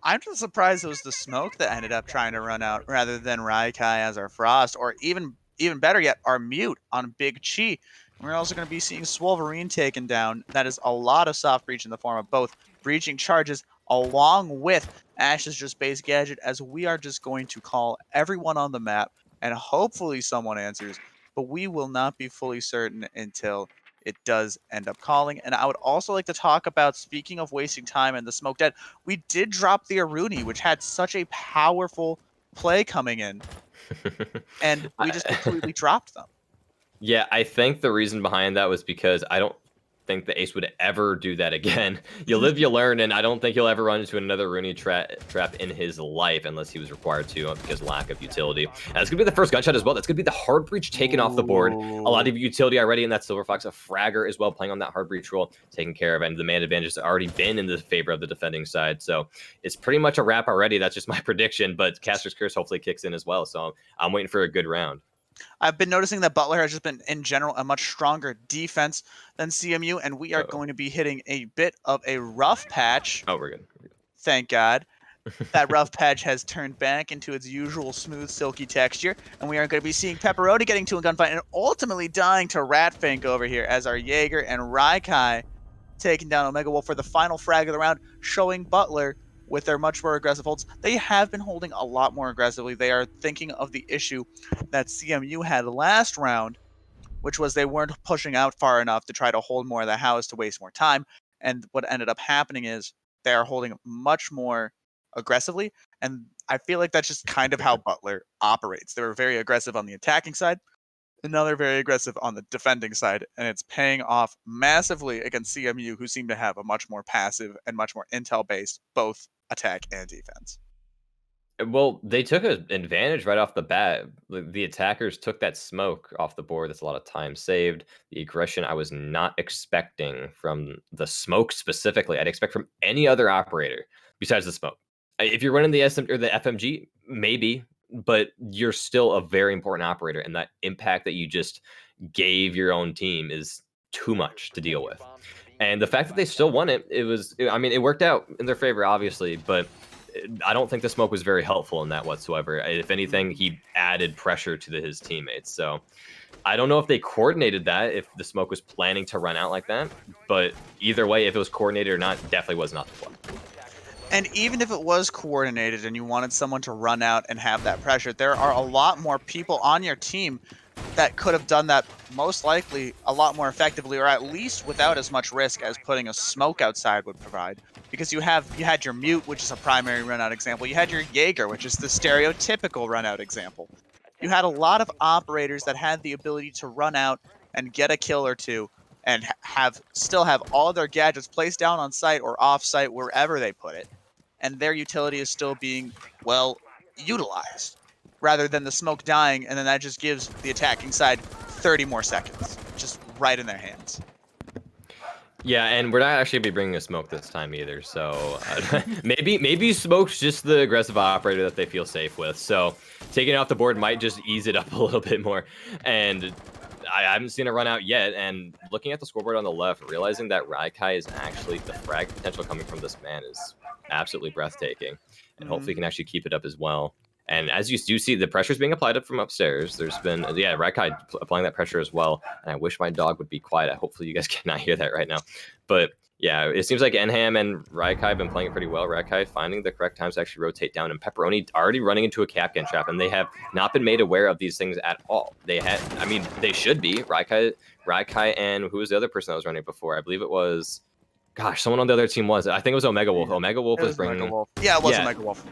I'm just surprised it was the smoke that ended up trying to run out rather than Raikai as our Frost, or even better yet, our Mute on Big Chi. We're also going to be seeing Swolverine taken down. That is a lot of soft breach in the form of both breaching charges along with Ash's just base gadget, as we are just going to call everyone on the map and hopefully someone answers, but we will not be fully certain until it does end up calling. And I would also like to talk about, speaking of wasting time and the smoke dead, we did drop the Aruni, which had such a powerful play coming in, and we just completely dropped them. Yeah, I think the reason behind that was because I don't think the Ace would ever do that again. You live, you learn, and I don't think he'll ever run into another Rooney trap in his life unless he was required to because lack of utility. And it's going to be the first gunshot as well. That's going to be the hard breach taken off the board. A lot of utility already in that Silver Fox, a fragger as well, playing on that hard breach roll, taken care of, and the man advantage has already been in the favor of the defending side. So it's pretty much a wrap already. That's just my prediction, but Caster's Curse hopefully kicks in as well. So I'm waiting for a good round. I've been noticing that Butler has just been, in general, a much stronger defense than CMU, and we are going to be hitting a bit of a rough patch. Oh, we're good. Thank God. That rough patch has turned back into its usual smooth, silky texture, and we are going to be seeing Pepperoni getting to a gunfight and ultimately dying to Ratfink over here as our Jaeger and Raikai taking down Omega Wolf for the final frag of the round, showing Butler with their much more aggressive holds. They have been holding a lot more aggressively. They are thinking of the issue that CMU had last round, which was they weren't pushing out far enough to try to hold more of the house to waste more time. And what ended up happening is they are holding much more aggressively. And I feel like that's just kind of how Butler operates. They were very aggressive on the attacking side, and now they're very aggressive on the defending side, and it's paying off massively against CMU, who seem to have a much more passive and much more intel-based both attack and defense. Well, they took an advantage right off the bat. The attackers took that smoke off the board. That's a lot of time saved. The aggression I was not expecting from the smoke specifically. I'd expect from any other operator besides the smoke. If you're running the SM or the FMG, maybe, but you're still a very important operator, and that impact that you just gave your own team is too much to deal with. And the fact that they still won it, it worked out in their favor, obviously, but I don't think the smoke was very helpful in that whatsoever. If anything, he added pressure to his teammates. So I don't know if they coordinated that, if the smoke was planning to run out like that, but either way, if it was coordinated or not, definitely was not the play. And even if it was coordinated and you wanted someone to run out and have that pressure, there are a lot more people on your team that could have done that most likely a lot more effectively, or at least without as much risk as putting a smoke outside would provide. Because you had your Mute, which is a primary run-out example. You had your Jaeger, which is the stereotypical run-out example. You had a lot of operators that had the ability to run out and get a kill or two and still have all their gadgets placed down on site or off site, wherever they put it. And their utility is still being, well, utilized, rather than the smoke dying, and then that just gives the attacking side 30 more seconds, just right in their hands. Yeah, and we're not actually going to be bringing a smoke this time either, so maybe smoke's just the aggressive operator that they feel safe with, so taking it off the board might just ease it up a little bit more, and I haven't seen it run out yet, and looking at the scoreboard on the left, realizing that Raikai is actually, the frag potential coming from this man is absolutely breathtaking, and hopefully he can actually keep it up as well. And as you do see, the pressure is being applied up from upstairs. There's been, Raikai applying that pressure as well. And I wish my dog would be quiet. Hopefully you guys cannot hear that right now. But yeah, it seems like Enham and Raikai have been playing it pretty well. Raikai finding the correct times to actually rotate down, and Pepperoni already running into a Capcan trap, and they have not been made aware of these things at all. They should be. Raikai and who was the other person that was running before? I believe it was, someone on the other team was. I think it was Omega Wolf. Omega Wolf was bringing. Yeah, it was Omega Wolf.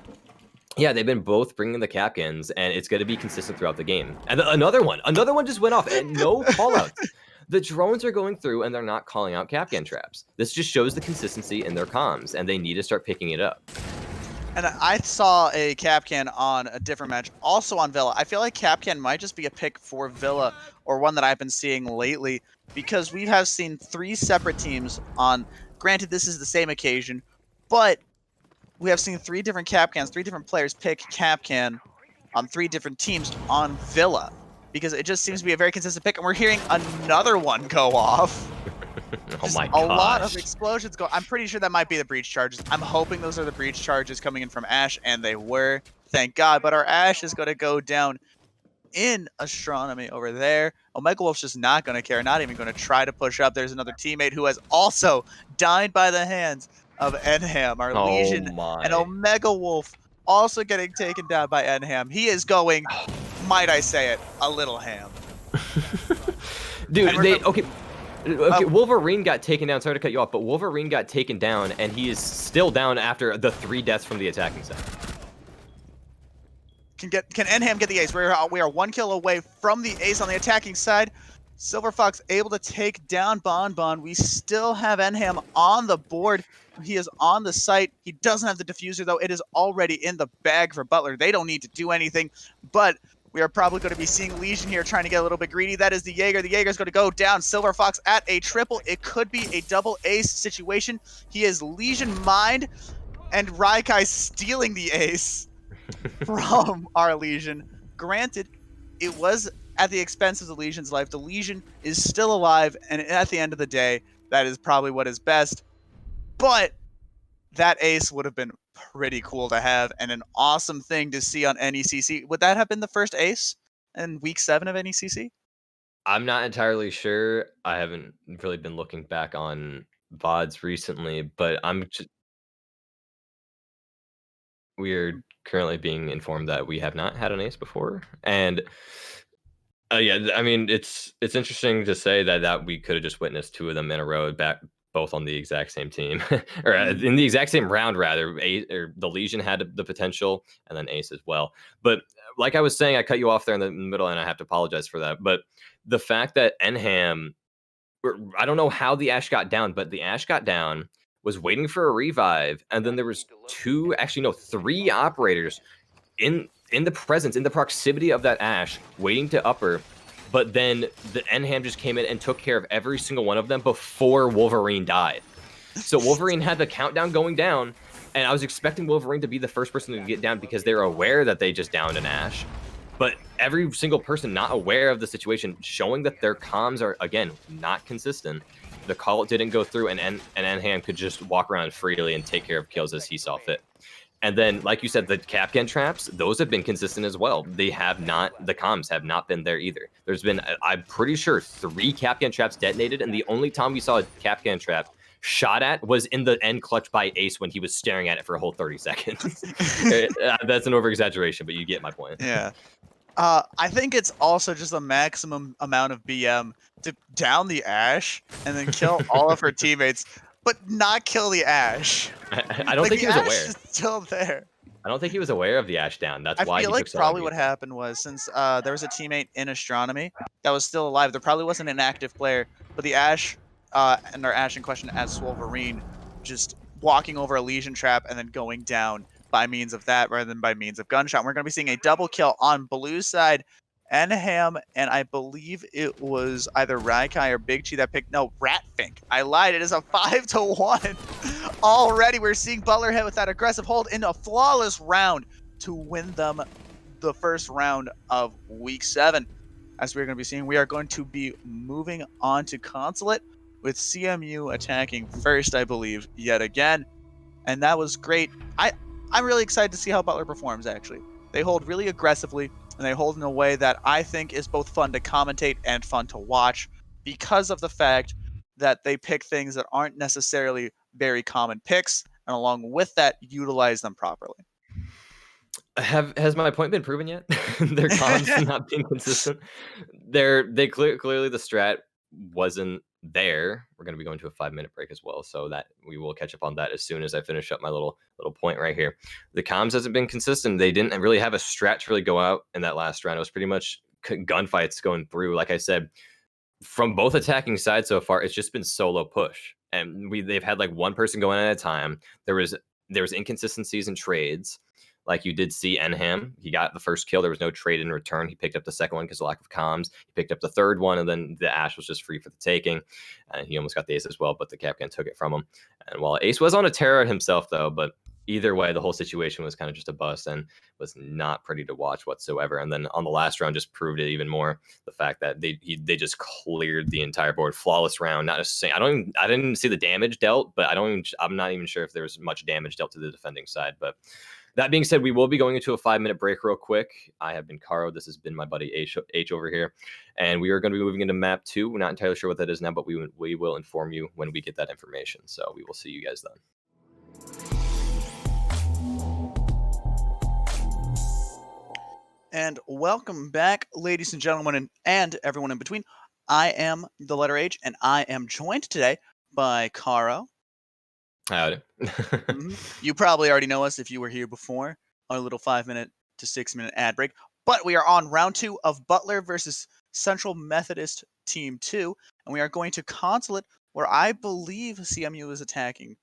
Yeah, they've been both bringing the Capcans, and it's going to be consistent throughout the game. And another one just went off, and no callouts. The drones are going through and they're not calling out Capcan traps. This just shows the consistency in their comms, and they need to start picking it up. And I saw a Capcan on a different match, also on Villa. I feel like Capcan might just be a pick for Villa, or one that I've been seeing lately, because we have seen 3 separate teams on, granted this is the same occasion, but we have seen 3 different Capcans, 3 different players pick Capcan on 3 different teams on Villa, because it just seems to be a very consistent pick, and we're hearing another one go off. Oh my A lot of gosh. explosions go. I'm pretty sure that might be the breach charges. I'm hoping those are the breach charges coming in from Ash, and they were. Thank God. But our Ash is going to go down in astronomy over there. Omega Wolf's just not going to care, not even going to try to push up. There's another teammate who has also died by the hands of Enham. Our Oh Legion and my. Omega Wolf also getting taken down by Enham. He is going, might I say it, a little ham. Dude, okay. Okay, Oh. Wolverine got taken down. Sorry to cut you off, but Wolverine got taken down, and he is still down after the 3 deaths from the attacking side. Can Enham get the ace? We are 1 kill away from the ace on the attacking side. Silver Fox able to take down Bon. We still have Enham on the board. He is on the site. He doesn't have the diffuser, though. It is already in the bag for Butler. They don't need to do anything, but we are probably going to be seeing Legion here trying to get a little bit greedy. That is the Jaeger. The Jaeger's going to go down. Silver Fox at a triple. It could be a double ace situation. He is Legion mined, and Raikai stealing the ace from our Legion. Granted, it was at the expense of the Legion's life. The Legion is still alive, and at the end of the day, that is probably what is best. But that ace would have been pretty cool to have, and an awesome thing to see on NECC. Would that have been the first ace in week 7 of NECC? I'm not entirely sure. I haven't really been looking back on VODs recently, but we're currently being informed that we have not had an ace before, and yeah, I mean, it's interesting to say that we could have just witnessed 2 of them in a row back, both on the exact same team, or in the exact same round rather. Or the Legion had the potential, and then Ace as well. But like I was saying, I cut you off there in the middle, and I have to apologize for that. But the fact that Enham, I don't know how the Ash got down, but the Ash got down, was waiting for a revive, and then there was 3 operators in the proximity of that Ash, waiting to upper, but then the Enham just came in and took care of every single one of them before Wolverine died. So Wolverine had the countdown going down, and I was expecting Wolverine to be the first person to get down because they're aware that they just downed an Ash. But every single person not aware of the situation, showing that their comms are, again, not consistent. The call didn't go through, and Enham could just walk around freely and take care of kills as he saw fit. And then, like you said, the Capcan traps, those have been consistent as well. The comms have not been there either. There's been, I'm pretty sure, 3 Capcan traps detonated, and the only time we saw a Capcan trap shot at was in the end clutch by Ace when he was staring at it for a whole 30 seconds. That's an over-exaggeration, but you get my point. Yeah. I think it's also just a maximum amount of BM to down the Ash and then kill all of her teammates, but not kill the Ash. I don't think he was Ash aware. is still there. I don't think he was aware of the Ash down. That's why I feel he like took so probably long. what happened was, since there was a teammate in Astronomy that was still alive, there probably wasn't an active player, but the Ash and our Ash in question as Wolverine just walking over a Legion trap and then going down by means of that rather than by means of gunshot. We're going to be seeing a double kill on blue side. Enham, and I believe it was either Raikai or Big Chi that picked, no, Ratfink. I lied, it is a 5-1. Already we're seeing Butler hit with that aggressive hold in a flawless round to win them the first round of week 7. As we're going to be seeing, we are going to be moving on to Consulate with CMU attacking first, I believe, yet again. And that was great. I'm really excited to see how Butler performs, actually. They hold really aggressively, and they hold in a way that I think is both fun to commentate and fun to watch because of the fact that they pick things that aren't necessarily very common picks, and along with that, utilize them properly. Has my point been proven yet? Their comms not being consistent. Clearly the strat wasn't there. We're going to be going to a 5-minute break as well, so that we will catch up on that as soon as I finish up my little point right here. The comms hasn't been consistent. They didn't really have a strat to really go out in that last round. It was pretty much gunfights going through. Like I said, from both attacking sides so far, it's just been solo push, and they've had like one person going at a time. There was inconsistencies in trades. Like you did see Enham, he got the first kill. There was no trade in return. He picked up the second one because of lack of comms. He picked up the third one, and then the Ash was just free for the taking. And he almost got the ace as well, but the Capcan took it from him. And while Ace was on a terror himself, though, but either way, the whole situation was kind of just a bust and was not pretty to watch whatsoever. And then on the last round, just proved it even more. The fact that they just cleared the entire board, flawless round. Not just saying, I didn't see the damage dealt, but I'm not even sure if there was much damage dealt to the defending side. But that being said, we will be going into a 5-minute break real quick. I have been Caro. This has been my buddy H over here. And we are going to be moving into map 2. We're not entirely sure what that is now, but we will inform you when we get that information. So we will see you guys then. And welcome back, ladies and gentlemen, and everyone in between. I am the letter H, and I am joined today by Caro. Howdy. You probably already know us if you were here before, our little 5-minute to 6-minute ad break. But we are on round 2 of Butler versus Central Methodist Team 2, and we are going to Consulate, where I believe CMU is attacking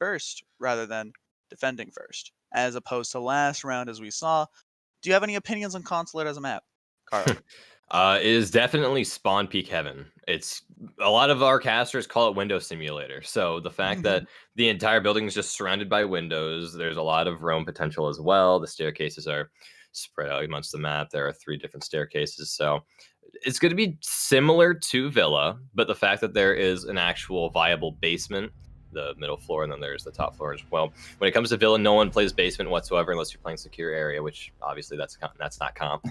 first rather than defending first, as opposed to last round as we saw. Do you have any opinions on Consulate as a map, Caro? It is definitely spawn peak heaven. It's a lot of our casters call it window simulator. So the fact that the entire building is just surrounded by windows, there's a lot of roam potential as well. The staircases are spread out amongst the map. There are 3 different staircases. So it's going to be similar to Villa, but the fact that there is an actual viable basement, the middle floor, and then there's the top floor as well. When it comes to Villa, no one plays basement whatsoever unless you're playing secure area, which obviously that's not comp.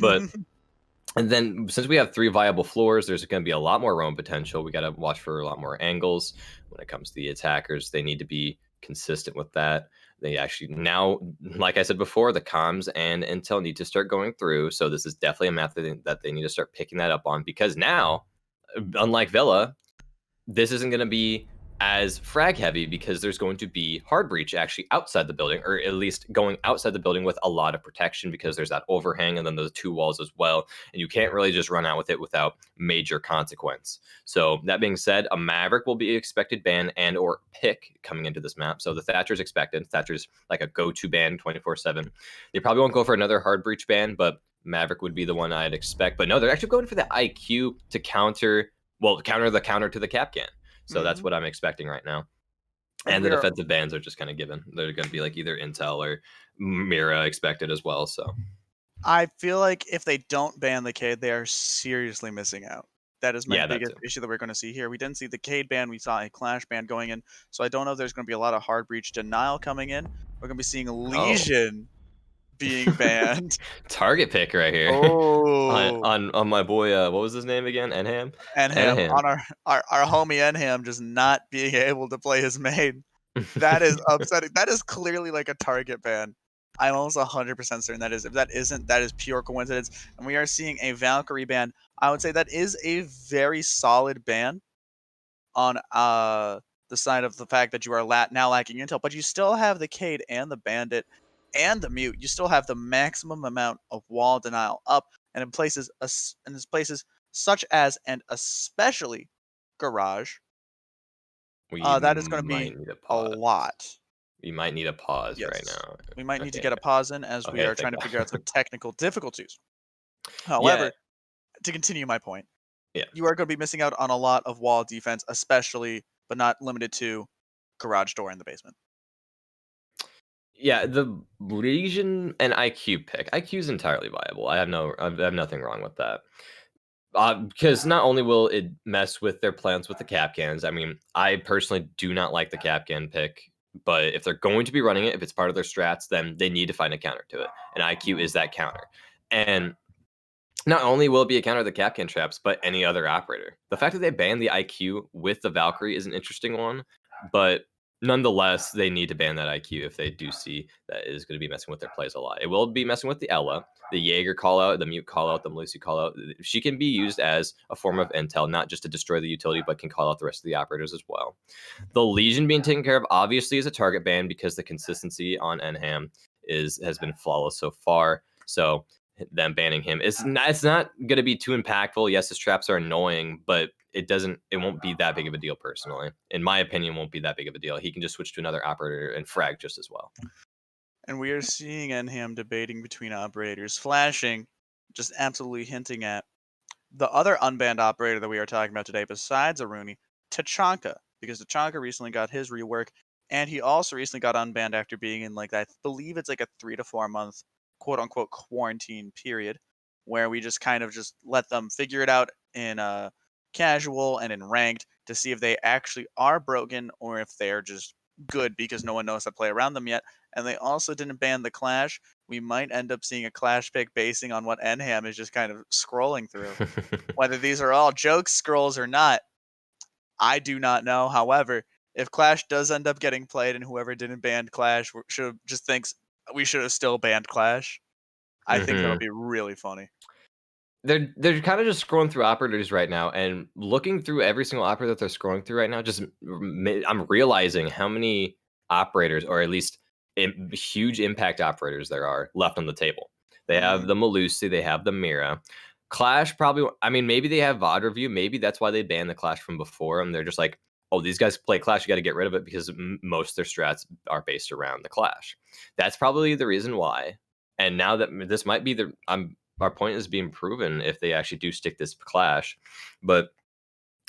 But and then since we have 3 viable floors, there's going to be a lot more roam potential. We got to watch for a lot more angles. When it comes to the attackers, they need to be consistent with that. They actually now, like I said before, the comms and intel need to start going through. So this is definitely a method that they need to start picking that up on, because now, unlike Villa, this isn't going to be as frag heavy because there's going to be hard breach actually outside the building, or at least going outside the building with a lot of protection, because there's that overhang and then those 2 walls as well, and you can't really just run out with it without major consequence. So that being said, a Maverick will be expected ban and or pick coming into this map. So the Thatcher's expected. Thatcher's like a go-to ban 24/7. They probably won't go for another hard breach ban, but Maverick would be the one I'd expect. But no, they're actually going for the IQ to counter the counter to the Capcan. So that's what I'm expecting right now. And the defensive bans are just kind of given. They're going to be like either Intel or Mira expected as well. So I feel like if they don't ban the Cade, they are seriously missing out. That is my biggest issue that we're going to see here. We didn't see the Cade ban. We saw a Clash ban going in. So I don't know if there's going to be a lot of hard breach denial coming in. We're going to be seeing Legion being banned. Target pick right here. Oh. on my boy, what was his name again? Enham? Enham. On our homie Enham just not being able to play his main. That is upsetting. That is clearly like a target ban. I'm almost 100% certain that is. If that isn't, that is pure coincidence. And we are seeing a Valkyrie ban. I would say that is a very solid ban on the side of the fact that you are now lacking intel, but you still have the Cade and the Bandit and the Mute. You still have the maximum amount of wall denial up, and in places such as and especially Garage, that is going to be a lot. We might need a pause right now. We might need to get a pause in as we are trying to figure out some technical difficulties. However, to continue my point, you are going to be missing out on a lot of wall defense, especially, but not limited to, garage door in the basement. Yeah, the Legion and IQ pick. IQ is entirely viable. I have nothing wrong with that. Because not only will it mess with their plans with the Capcans, I mean, I personally do not like the Capcan pick, but if they're going to be running it, if it's part of their strats, then they need to find a counter to it. And IQ is that counter. And not only will it be a counter to the Capcan traps, but any other operator. The fact that they banned the IQ with the Valkyrie is an interesting one, but nonetheless, they need to ban that IQ if they do see that is going to be messing with their plays a lot. It will be messing with the Ella, the Jaeger call out, the Mute call out, the Lucy call out. She can be used as a form of intel, not just to destroy the utility, but can call out the rest of the operators as well. The Legion being taken care of obviously is a target ban because the consistency on Enham has been flawless so far. So them banning him. It's not going to be too impactful. Yes, his traps are annoying, but it won't be that big of a deal personally. In my opinion, won't be that big of a deal. He can just switch to another operator and frag just as well. And we are seeing Enham debating between operators, flashing, just absolutely hinting at the other unbanned operator that we are talking about today, besides Aruni, Tachanka, because Tachanka recently got his rework, and he also recently got unbanned after being in like I believe it's like a 3 to 4 month quote unquote quarantine period, where we just kind of just let them figure it out in casual and in ranked to see if they actually are broken or if they're just good because no one knows how to play around them yet. And they also didn't ban the Clash. We might end up seeing a Clash pick basing on what Enham is just kind of scrolling through. Whether these are all joke scrolls or not, I do not know. However, if Clash does end up getting played and whoever didn't ban Clash should have just thinks we should have still banned Clash, I think that'll Hmm. be really funny. They're kind of just scrolling through operators right now and looking through every single operator that they're scrolling through right now. I'm realizing how many operators, or at least huge impact operators, there are left on the table. They have Mhm. the Malusi, they have the Mira. Clash probably. I mean, maybe they have VOD review. Maybe that's why they banned the Clash from before, and they're just like, oh, these guys play Clash. You got to get rid of it because most of their strats are based around the Clash. That's probably the reason why. And now that this might be our point is being proven if they actually do stick this Clash. But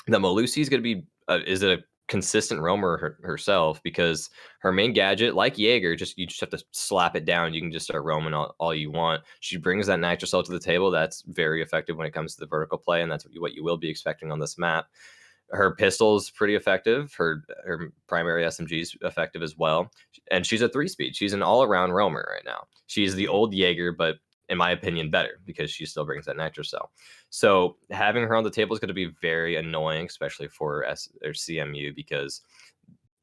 the Malusi is going to be is a consistent roamer herself, because her main gadget, like Jaeger, you just have to slap it down. You can just start roaming all you want. She brings that nitro cell to the table. That's very effective when it comes to the vertical play, and that's what you will be expecting on this map. Her pistol's pretty effective. Her primary SMG is effective as well, and she's a 3-speed. She's an all around roamer right now. She's the Mhm. old Jaeger, but in my opinion, better because she still brings that nitro cell. So having her on the table is going to be very annoying, especially for or CMU, because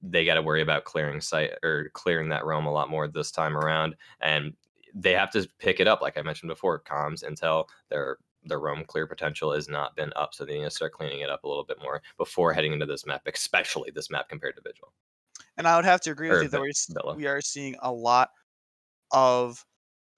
they got to worry about clearing site or clearing that roam a lot more this time around, and they have to pick it up. Like I mentioned before, comms, intel, their roam clear potential has not been up, so they need to start cleaning it up a little bit more before heading into this map, especially this map compared to Vigil And I would have to agree with or you that Villa. we are seeing a lot of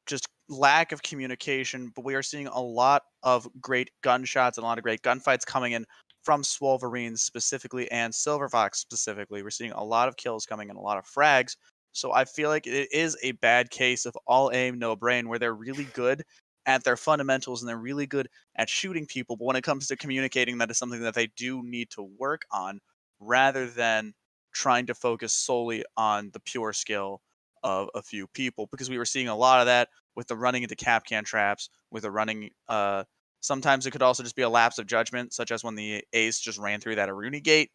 just lack of communication, but we are seeing a lot of great gunshots and a lot of great gunfights coming in from Swolverines specifically and Silverfox specifically. We're seeing a lot of kills coming and a lot of frags. So I feel like it is a bad case of all aim, no brain, where they're really good at their fundamentals and they're really good at shooting people. But when it comes to communicating, that is something that they do need to work on rather than trying to focus solely on the pure skill of a few people, because we were seeing a lot of that with the running into Capcan traps, with the running. Sometimes it could also just be a lapse of judgment, such as when the Ace just ran through that Aruni gate.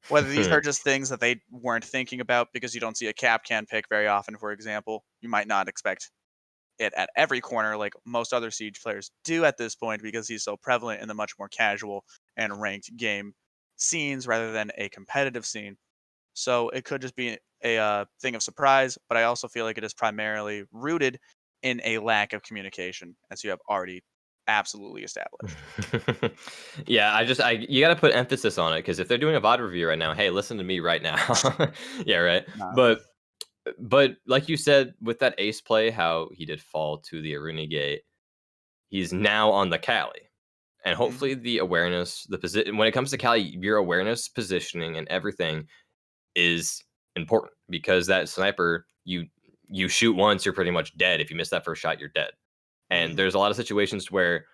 Whether these are just things that they weren't thinking about because you don't see a Capcan pick very often, for example, you might not expect it at every corner like most other Siege players do at this point because he's so prevalent in the much more casual and ranked game scenes rather than a competitive scene. So it could just be a thing of surprise, but I also feel like it is primarily rooted in a lack of communication, as you have already absolutely established. Yeah, I you got to put emphasis on it, because if they're doing a VOD review right now, hey, listen to me right now. Yeah, right. No. But like you said, with that Ace play, how he did fall to the Aruni gate, he's now on the Cali. And hopefully Mhm. the awareness, the position, when it comes to Cali, your awareness, positioning, and everything is important, because that sniper, you shoot once, you're pretty much dead. If you miss that first shot, you're dead. And Mhm. there's a lot of situations where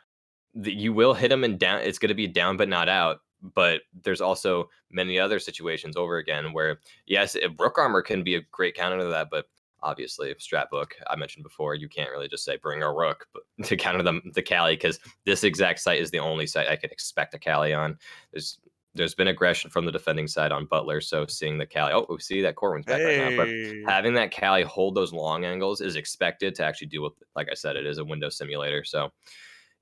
you will hit him and down. It's going to be down but not out. But there's also many other situations over again where, yes, Rook armor can be a great counter to that, but obviously strat book, I mentioned before, you can't really just say bring a Rook to counter the Cali, because this exact site is the only site I could expect a Cali on. There's there's been aggression from the defending side on Butler, so seeing the Cali, oh, we see that Corwin's back right now, but Hey. having that Cali hold those long angles is expected to actually do what, like I said, it is a window simulator. So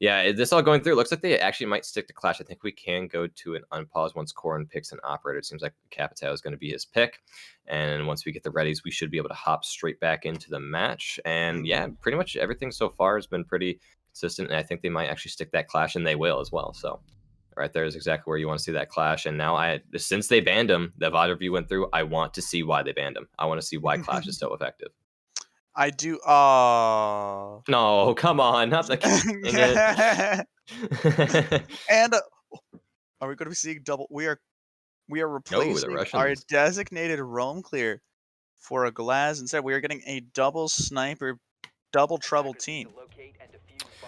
yeah, this all going through. Looks like they actually might stick to Clash. I think we can go to an unpause once Corrin picks an operator. It seems like Capitao is going to be his pick. And once we get the readies, we should be able to hop straight back into the match. And yeah, Mhm. pretty much everything so far has been pretty consistent. And I think they might actually stick that Clash, and they will as well. So right there is exactly where you want to see that Clash. And now since they banned him, the VOD review went through, I want to see why they banned him. I want to see why Clash is so effective. I do. Oh. No, come on, not the dang it. And are we going to be seeing double? We are No, the replacing our Russians. designated roam clear for a glass. Instead, we are getting a double sniper, double trouble team.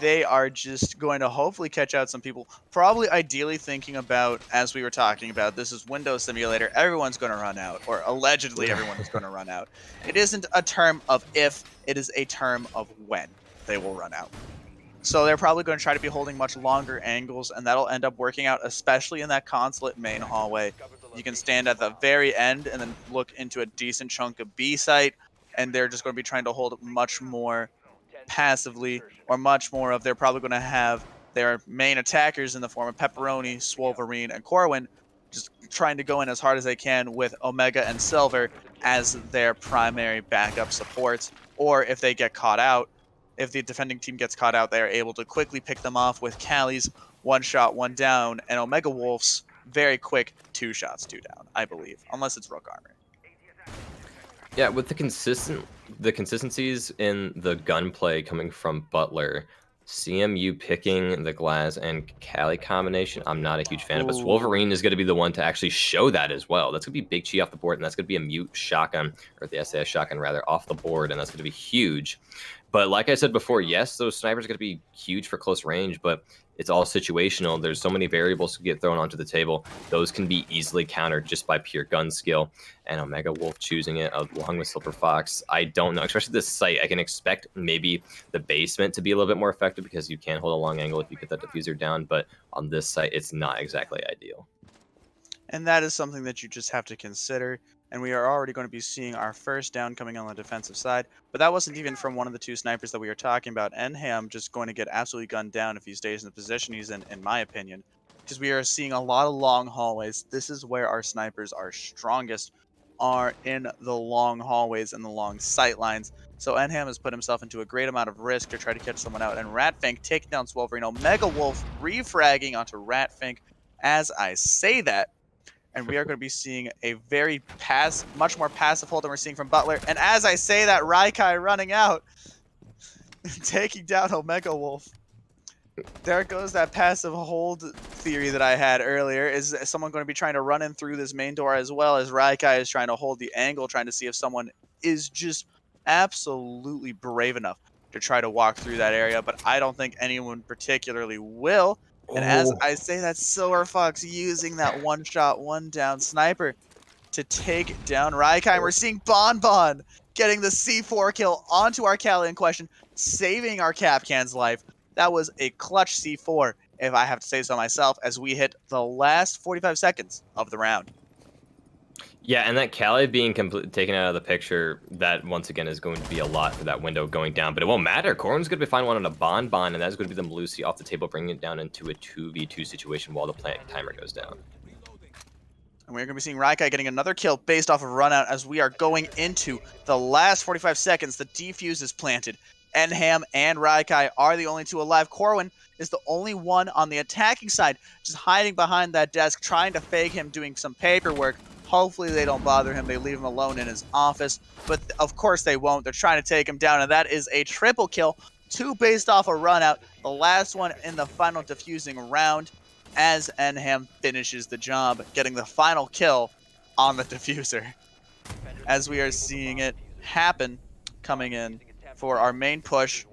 They are just going to hopefully catch out some people. Probably ideally thinking about, as we were talking about, this is Windows Simulator. Everyone's going to run out, or allegedly everyone is going to run out. It isn't a term of if, it is a term of when they will run out. So they're probably going to try to be holding much longer angles, and that'll end up working out, especially in that consulate main hallway. You can stand at the very end and then look into a decent chunk of B site, and they're just going to be trying to hold much more passively, or much more of they're probably going to have their main attackers in the form of Pepperoni, Swolverine, and Corwin just trying to go in as hard as they can with Omega and Silver as their primary backup supports. Or if they get caught out, if the defending team gets caught out, they are able to quickly pick them off with Callie's one shot, one down, and Omega Wolf's very quick two shots, two down, I believe, unless it's Rook Armor. Yeah, with the consistencies in the gunplay coming from Butler, CMU picking the Glass and Cali combination, I'm not a huge fan of. But Ooh. Wolverine is going to be the one to actually show that as well. That's going to be Big Chi off the board, and that's going to be a mute shotgun, or the SAS shotgun rather, off the board, and that's going to be huge. But like I said before, yes, those snipers are going to be huge for close range, but it's all situational. There's so many variables to get thrown onto the table. Those can be easily countered just by pure gun skill. And Omega Wolf choosing it along with Silver Fox, I don't know. Especially this site, I can expect maybe the basement to be a little bit more effective because you can hold a long angle if you get that diffuser down. But on this site, it's not exactly ideal. And that is something that you just have to consider. And we are already going to be seeing our first down coming on the defensive side. But that wasn't even from one of the two snipers that we were talking about. Enham just going to get absolutely gunned down if he stays in the position he's in my opinion. Because we are seeing a lot of long hallways. This is where our snipers are strongest, are in the long hallways and the long sight lines. So Enham has put himself into a great amount of risk to try to catch someone out. And Ratfink taking down Swolverine. Omega Wolf refragging onto Ratfink. As I say that, and we are going to be seeing a very much more passive hold than we're seeing from Butler. And as I say that, Raikai running out, taking down Omega Wolf. There goes that passive hold theory that I had earlier. Is someone going to be trying to run in through this main door as well as Raikai is trying to hold the angle, trying to see if someone is just absolutely brave enough to try to walk through that area, but I don't think anyone particularly will. And as Oh, I say that, Silver Fox using that one shot, one down sniper to take down Raikai. We're seeing Bon Bon getting the C4 kill onto our Cali in question, saving our Capcan's life. That was a clutch C4, if I have to say so myself, as we hit the last 45 seconds of the round. yeah, and that Cali being taken out of the picture, that once again is going to be a lot for that window going down. But it won't matter. Corwin's going to be fine one on a Bon Bon, and that's going to be the Malusi off the table, bringing it down into a 2v2 situation while the plant timer goes down. And we're going to be seeing Raikai getting another kill based off of run out as we are going into the last 45 seconds. The defuse is planted. Enham and Raikai are the only two alive. Corwin is the only one on the attacking side, just hiding behind that desk, trying to fake him doing some paperwork. Hopefully they don't bother him. They leave him alone in his office. But of course they won't. They're trying to take him down, and that is a triple kill. Two based off a run out. The last one in the final defusing round, as Enham finishes the job, getting the final kill on the diffuser. As we are seeing it happen, coming in for our main push,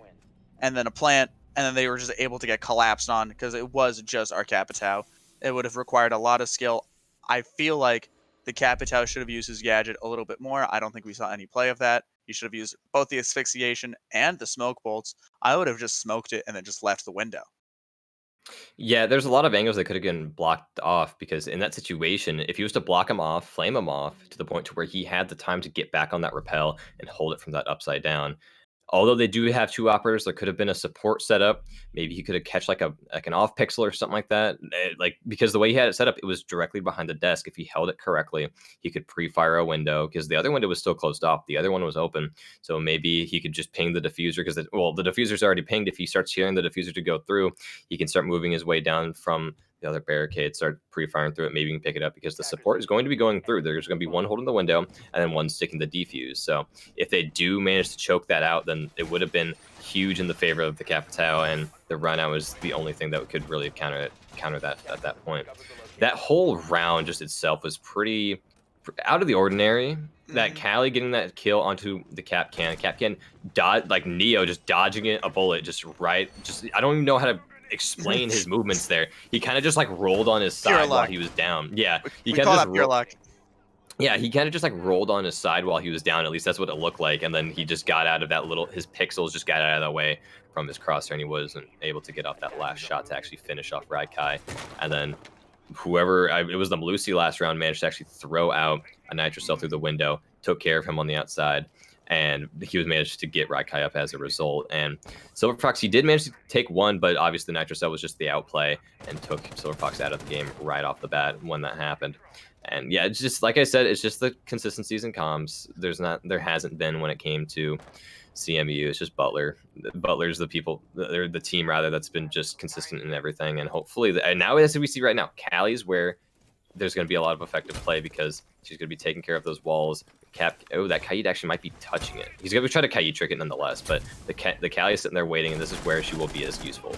and then a plant, and then they were just able to get collapsed on because it was just our Capitao. It would have required a lot of skill. I feel like the Capitao should have used his gadget a little bit more. I don't think we saw any play of that. He should have used both the asphyxiation and the smoke bolts. I would have just smoked it and then just left the window. Yeah, there's a lot of angles that could have gotten blocked off because in that situation, if he was to block him off, flame him off to the point to where he had the time to get back on that rappel and hold it from that upside down. Although they do have two operators, there could have been a support setup. Maybe he could have catch like an off pixel or something like that. Like because the way he had it set up, it was directly behind the desk. If he held it correctly, he could pre-fire a window because the other window was still closed off. The other one was open, so maybe he could just ping the diffuser because the diffuser's already pinged. If he starts hearing the diffuser to go through, he can start moving his way down from the other barricade, start pre-firing through it. Maybe you can pick it up because the support is going to be going through. There's going to be one holding the window and then one sticking the defuse. So if they do manage to choke that out, then it would have been huge in the favor of the Capitao, and the run out was the only thing that could really counter that at that point. That whole round just itself was pretty out of the ordinary. That Callie getting that kill onto the Capcan dodge, like Neo just dodging it, a bullet just right. Just I don't even know how to explain his movements there. He kind of just like rolled on his side while he was down. Yeah, he We kind call of that just pure luck. yeah, he kind of just like rolled on his side while he was down. At least that's what it looked like. And then he just got out of that little, his pixels just got out of the way from his crosshair, and he wasn't able to get off that last shot to actually finish off Raikai. And then it was the Malusi last round, managed to actually throw out a Nitro Cell through the window, took care of him on the outside, and he was managed to get Raikai up as a result. And Silver Fox, he did manage to take one, but obviously the Nitro Cell was just the outplay and took Silver Fox out of the game right off the bat when that happened. And yeah, it's just like I said, it's just the consistencies in comms. There hasn't been when it came to CMU. It's just Butler. Butler's they're the team rather that's been just consistent in everything. And hopefully, and now as we see right now, Callie's where there's going to be a lot of effective play because she's going to be taking care of those walls. That Kaid actually might be touching it. He's going to try to Kaid trick it nonetheless, but the Callie is sitting there waiting, and this is where she will be as useful.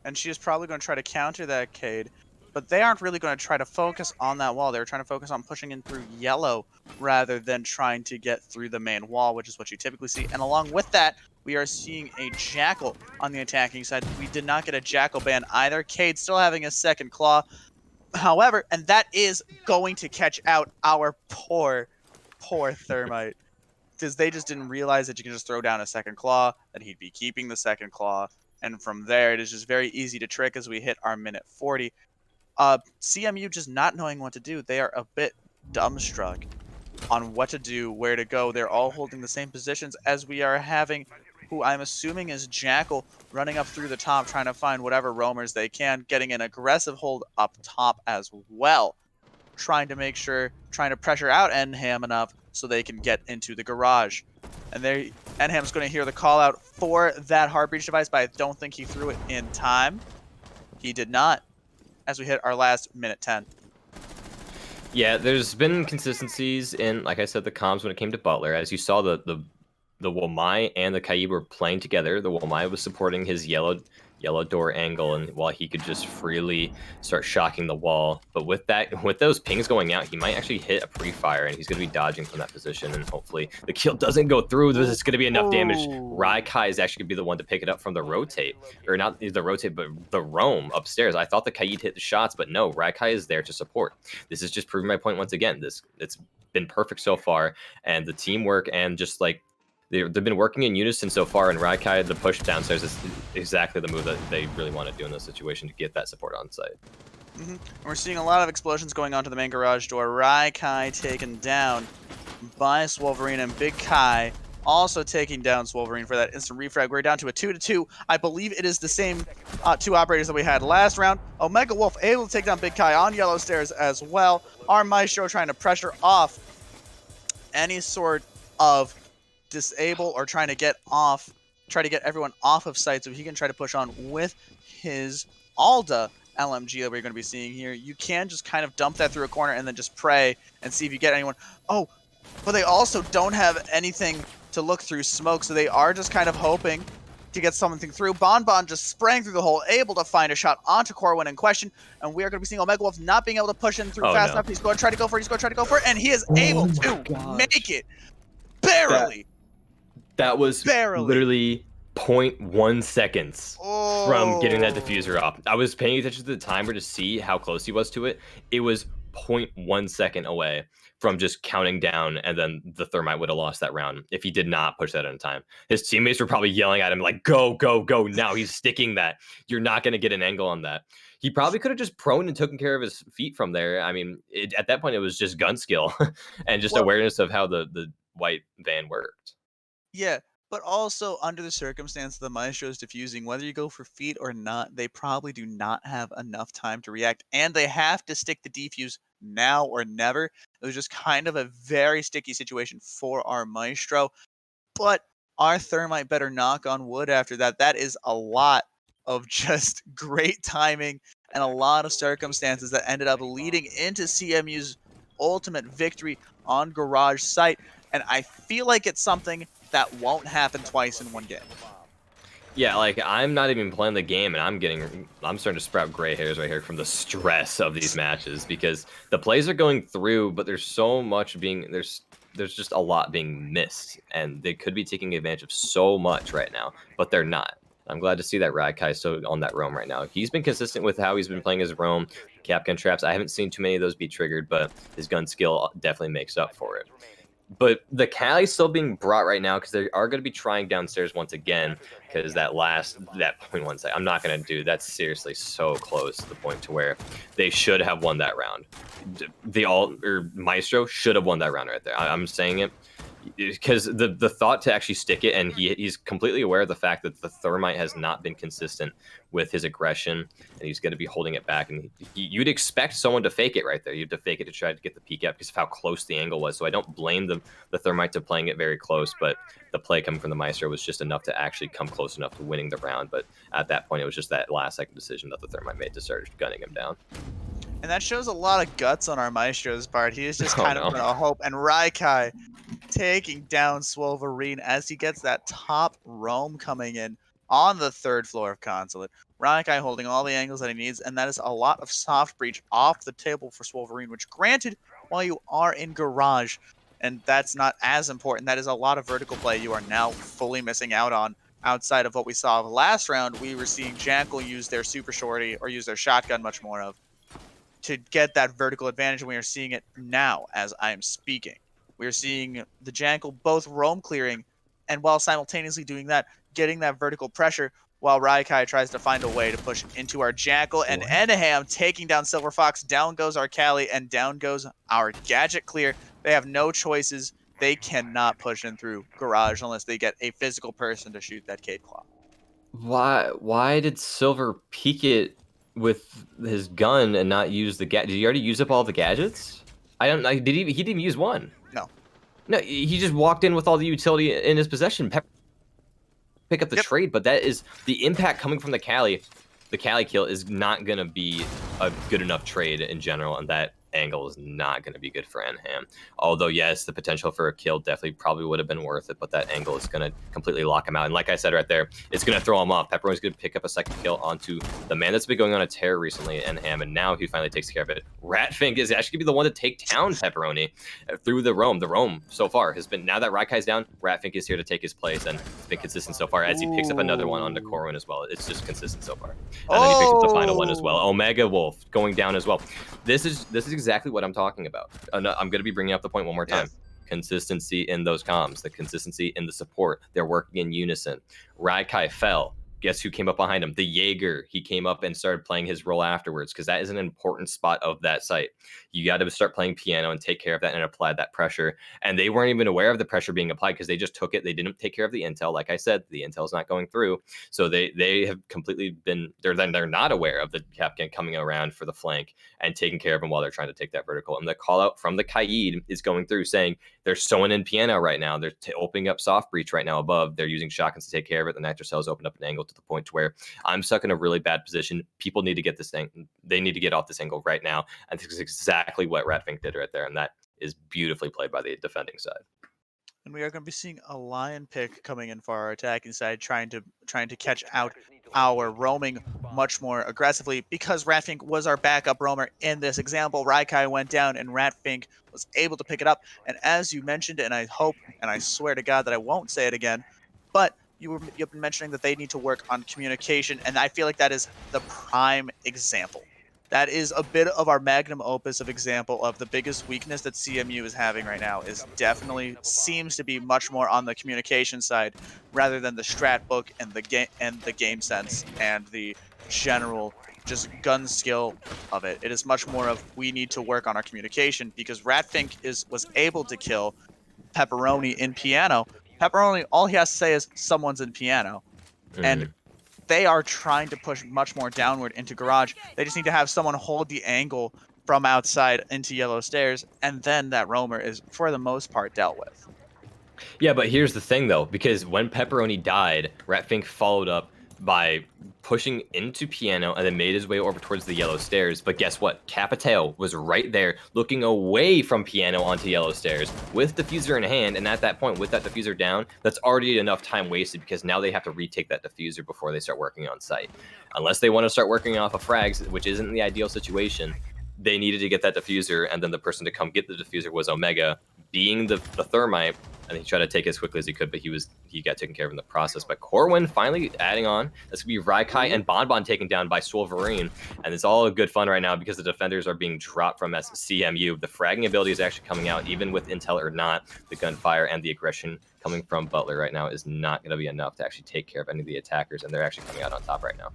And she is probably going to try to counter that Cade, but they aren't really going to try to focus on that wall. They're trying to focus on pushing in through yellow rather than trying to get through the main wall, which is what you typically see. And along with that, we are seeing a Jackal on the attacking side. We did not get a Jackal ban either. Cade still having a second claw. However, and that is going to catch out our poor Thermite, because they just didn't realize that you can just throw down a second claw, that he'd be keeping the second claw. And from there, it is just very easy to trick as we hit our minute 40. CMU just not knowing what to do. They are a bit dumbstruck on what to do, where to go. They're all holding the same positions as we are having, who I'm assuming is Jackal, running up through the top, trying to find whatever roamers they can, getting an aggressive hold up top as well, trying to pressure out Enham enough so they can get into the garage. And there, Enham's going to hear the call out for that heart breach device, but I don't think he threw it in time. He did not, as we hit our last minute 10. Yeah, there's been consistencies in, like I said, the comms when it came to Butler. As you saw, the Womai and the Kaib were playing together. The Womai was supporting his yellow door angle, and while he could just freely start shocking the wall. But with those pings going out, he might actually hit a pre-fire, and he's going to be dodging from that position, and hopefully the kill doesn't go through. This is going to be enough damage. Raikai is actually going to be the one to pick it up from the rotate, or not the rotate, but the roam upstairs. I thought the Kaid hit the shots, but no, Raikai is there to support. This is just proving my point once again. It's been perfect so far, and the teamwork and just like they've been working in unison so far, and Raikai, the push downstairs is exactly the move that they really want to do in this situation to get that support on site. We're seeing a lot of explosions going on to the main garage door. Raikai taken down by Swolverine, and Big Kai also taking down Swolverine for that instant refrag. We're down to a 2-2. I believe it is the same two operators that we had last round. Omega Wolf able to take down Big Kai on yellow stairs as well. Our Maestro trying to pressure off any sort of disable or try to get everyone off of site so he can try to push on with his Alda LMG that we're going to be seeing here. You can just kind of dump that through a corner and then just pray and see if you get anyone. Oh, but they also don't have anything to look through smoke, so they are just kind of hoping to get something through. Bon just sprang through the hole, able to find a shot onto Corwin in question, and we are going to be seeing Omega Wolf not being able to push in through fast enough. He's going to try to go for it, and he is able to make it. Barely. That was literally 0.1 seconds from getting that diffuser off. I was paying attention to the timer to see how close he was to it. It was 0.1 second away from just counting down, and then the Thermite would have lost that round if he did not push that in time. His teammates were probably yelling at him like, go, go, go. Now he's sticking that. You're not going to get an angle on that. He probably could have just prone and taken care of his feet from there. I mean, at that point, it was just gun skill and just awareness of how the white van worked. Yeah, but also under the circumstance the Maestro is diffusing, whether you go for feet or not, they probably do not have enough time to react, and they have to stick the defuse now or never. It was just kind of a very sticky situation for our Maestro, but our Thermite better knock on wood after that. That is a lot of just great timing and a lot of circumstances that ended up leading into CMU's ultimate victory on Garage site. And I feel like it's something that won't happen twice in one game. Yeah, like, I'm not even playing the game, and I'm starting to sprout gray hairs right here from the stress of these matches because the plays are going through, but there's so much being there's just a lot being missed, and they could be taking advantage of so much right now, but they're not. I'm glad to see that Radkai is still on that roam right now. He's been consistent with how he's been playing his roam, cap gun traps. I haven't seen too many of those be triggered, but his gun skill definitely makes up for it. But the Cali's still being brought right now because they are going to be trying downstairs once again because that 0.1 second, I'm not going to do that's seriously so close to the point to where they should have won that round. Maestro should have won that round right there. I'm saying it because the thought to actually stick it, and he's completely aware of the fact that the Thermite has not been consistent with his aggression, and he's going to be holding it back. And you'd expect someone to fake it right there. You have to fake it to try to get the peek out because of how close the angle was. So I don't blame the Thermite to playing it very close, but the play coming from the Maestro was just enough to actually come close enough to winning the round. But at that point, it was just that last second decision that the Thermite made to start gunning him down. And that shows a lot of guts on our Maestro's part. He is just kind of going to hope. And Raikai taking down Swolverine as he gets that top roam coming in on the 3rd floor of Consulate. Raikai holding all the angles that he needs, and that is a lot of soft breach off the table for Swolverine, which granted, while you are in Garage, and that's not as important, that is a lot of vertical play you are now fully missing out on. Outside of what we saw last round, we were seeing Jackal use their super shorty, or use their shotgun much more of, to get that vertical advantage, and we are seeing it now as I am speaking. We are seeing the Jackal both roam clearing, and while simultaneously doing that, getting that vertical pressure, while Raikai tries to find a way to push into our Jackal, and Enaham taking down Silver Fox. Down goes our Cali, and down goes our Gadget clear. They have no choices. They cannot push in through Garage unless they get a physical person to shoot that Cade Claw. Why did Silver peek it with his gun and not use the gadget? Did he already use up all the gadgets? I don't know. He didn't even use one. No, he just walked in with all the utility in his possession. Pick up the trade, but that is the impact coming from the Cali. The Cali kill is not going to be a good enough trade in general, and that angle is not going to be good for Enham. Although, yes, the potential for a kill definitely probably would have been worth it, but that angle is going to completely lock him out. And like I said right there, it's going to throw him off. Pepperoni's going to pick up a second kill onto the man that's been going on a tear recently, Enham, and now he finally takes care of it. Ratfink is actually going to be the one to take down Pepperoni through the roam. The roam so far has been, now that Raikai's down, Ratfink is here to take his place, and it's been consistent so far as he picks up another one onto Corwin as well. It's just consistent so far. And then he picks up the final one as well. Omega Wolf going down as well. This is exactly what I'm talking about. I'm going to be bringing up the point one more time. Yes. Consistency in those comms, the consistency in the support. They're working in unison. Raikai fell. Guess who came up behind him? The Jaeger. He came up and started playing his role afterwards because that is an important spot of that site. You got to start playing piano and take care of that and apply that pressure. And they weren't even aware of the pressure being applied because they just took it. They didn't take care of the intel. Like I said, the intel's not going through. So they have completely been, they're not aware of the Capcan coming around for the flank and taking care of them while they're trying to take that vertical. And the call out from the Kaid is going through saying they're sewing in piano right now. They're opening up soft breach right now above. They're using shotguns to take care of it. The nitro cells opened up an angle to the point where I'm stuck in a really bad position. People need to get this thing. They need to get off this angle right now. And this is exactly what Ratfink did right there. And that is beautifully played by the defending side. And we are going to be seeing a lion pick coming in for our attacking side, trying to catch out our roaming much more aggressively because Ratfink was our backup roamer in this example. Raikai went down and Ratfink was able to pick it up. And as you mentioned, and I hope and I swear to God that I won't say it again, but you've been mentioning that they need to work on communication, and I feel like that is the prime example. That is a bit of our magnum opus of example of the biggest weakness that CMU is having right now is definitely seems to be much more on the communication side rather than the strat book and the game sense and the general just gun skill of it. It is much more of we need to work on our communication because Ratfink was able to kill Pepperoni in piano. Pepperoni, all he has to say is someone's in piano. And they are trying to push much more downward into Garage. They just need to have someone hold the angle from outside into Yellow Stairs, and then that roamer is, for the most part, dealt with. Yeah, but here's the thing, though, because when Pepperoni died, Ratfink followed up by pushing into Piano and then made his way over towards the yellow stairs. But guess what? Capitao was right there looking away from Piano onto yellow stairs with diffuser in hand. And at that point, with that diffuser down, that's already enough time wasted because now they have to retake that diffuser before they start working on site. Unless they want to start working off of frags, which isn't the ideal situation, they needed to get that diffuser, and then the person to come get the diffuser was Omega, being the thermite, and he tried to take it as quickly as he could, but he got taken care of in the process. But Corwin finally adding on. That's going to be Raikai and Bonbon taken down by Swolverine, and it's all good fun right now because the defenders are being dropped from CMU. The fragging ability is actually coming out, even with intel or not. The gunfire and the aggression coming from Butler right now is not going to be enough to actually take care of any of the attackers, and they're actually coming out on top right now.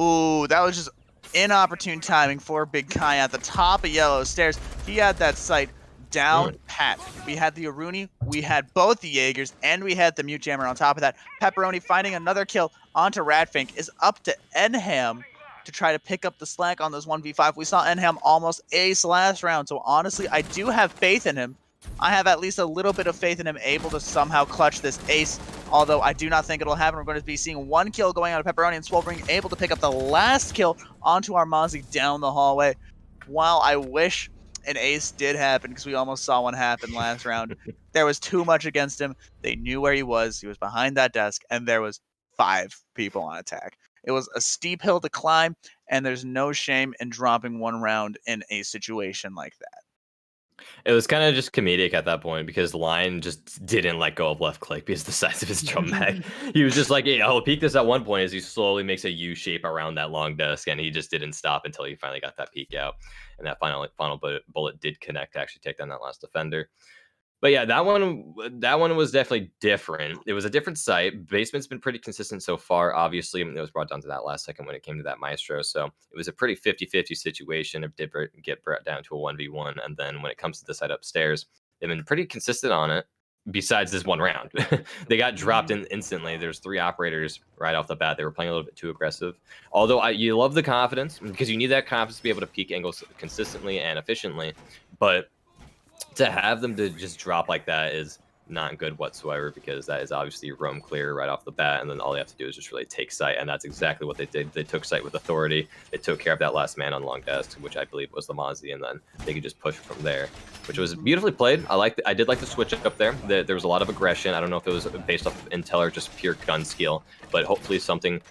Ooh, that was just inopportune timing for Big Kai at the top of yellow stairs. He had that sight down pat. We had the Aruni, we had both the Jaegers, and we had the Mute Jammer on top of that. Pepperoni finding another kill onto Ratfink is up to Enham to try to pick up the slack on this 1v5. We saw Enham almost ace last round, so honestly, I do have faith in him. I have at least a little bit of faith in him able to somehow clutch this ace, although I do not think it'll happen. We're going to be seeing one kill going out of Pepperoni and Swolverine able to pick up the last kill onto our Mozzie down the hallway. While I wish an ace did happen because we almost saw one happen last round, there was too much against him. They knew where he was behind that desk, and there was 5 people on attack. It was a steep hill to climb, and there's no shame in dropping one round in a situation like that. It was kind of just comedic at that point because Lion just didn't let go of left click because of the size of his drum mag. He was just like, hey, I'll peek this at one point as he slowly makes a U shape around that long desk, and he just didn't stop until he finally got that peek out. And that final bullet did connect to actually take down that last defender. But yeah, that one was definitely different. It was a different site. Basement's been pretty consistent so far. Obviously, it was brought down to that last second when it came to that Maestro. So it was a pretty 50-50 situation. It did get brought down to a 1v1. And then when it comes to the site upstairs, they've been pretty consistent on it besides this one round. They got dropped in instantly. There's 3 operators right off the bat. They were playing a little bit too aggressive. Although you love the confidence because you need that confidence to be able to peak angles consistently and efficiently. But to have them to just drop like that is not good whatsoever because that is obviously roam clear right off the bat, and then all they have to do is just really take site, and that's exactly what they did. They took site with authority. They took care of that last man on long desk, which I believe was the Mozzie, and then they could just push from there, which was beautifully played. I did like the switch up there. There was a lot of aggression. I don't know if it was based off of intel or just pure gun skill, but hopefully something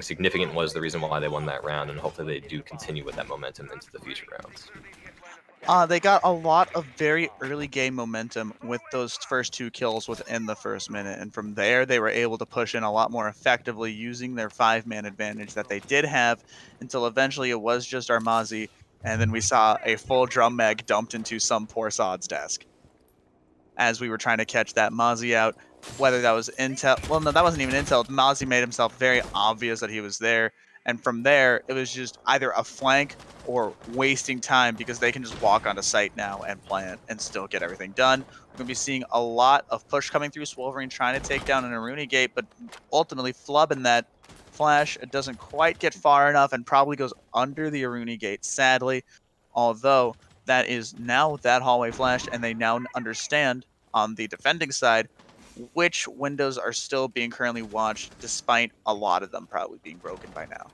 significant was the reason why they won that round, and hopefully they do continue with that momentum into the future rounds. They got a lot of very early game momentum with those first 2 kills within the first minute, and from there they were able to push in a lot more effectively using their 5-man advantage that they did have until eventually it was just our Mozzie, and then we saw a full drum mag dumped into some poor Sod's desk as we were trying to catch that Mozzie out. Whether that was intel, well, no, that wasn't even intel. Mozzie made himself very obvious that he was there, and from there it was just either a flank or wasting time because they can just walk onto site now and plant and still get everything done. We're going to be seeing a lot of push coming through. Swolverine trying to take down an Aruni gate, but ultimately flubbing that flash. It doesn't quite get far enough and probably goes under the Aruni gate, sadly. Although that is now that hallway flashed, and they now understand on the defending side which windows are still being currently watched, despite a lot of them probably being broken by now.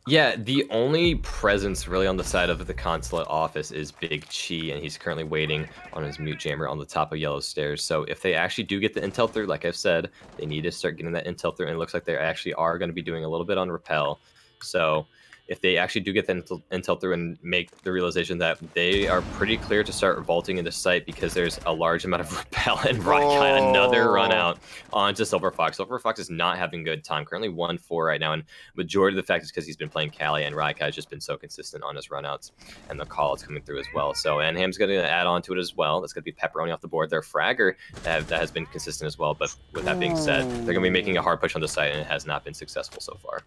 Yeah, the only presence really on the side of the consulate office is Big Chi, and he's currently waiting on his mute jammer on the top of yellow stairs. So if they actually do get the intel through, like I've said, they need to start getting that intel through, and it looks like they actually are going to be doing a little bit on repel. So if they actually do get the intel through and make the realization that they are pretty clear to start vaulting into site because there's a large amount of repel and Raikai, another run out onto Silver Fox. Silver Fox is not having good time. Currently 1-4 right now, and majority of the fact is because he's been playing Cali, and Raikai has just been so consistent on his runouts, and the call is coming through as well. So Anham's going to add on to it as well. That's going to be Pepperoni off the board. Their Fragger that has been consistent as well, but with that being said, they're going to be making a hard push on the site, and it has not been successful so far.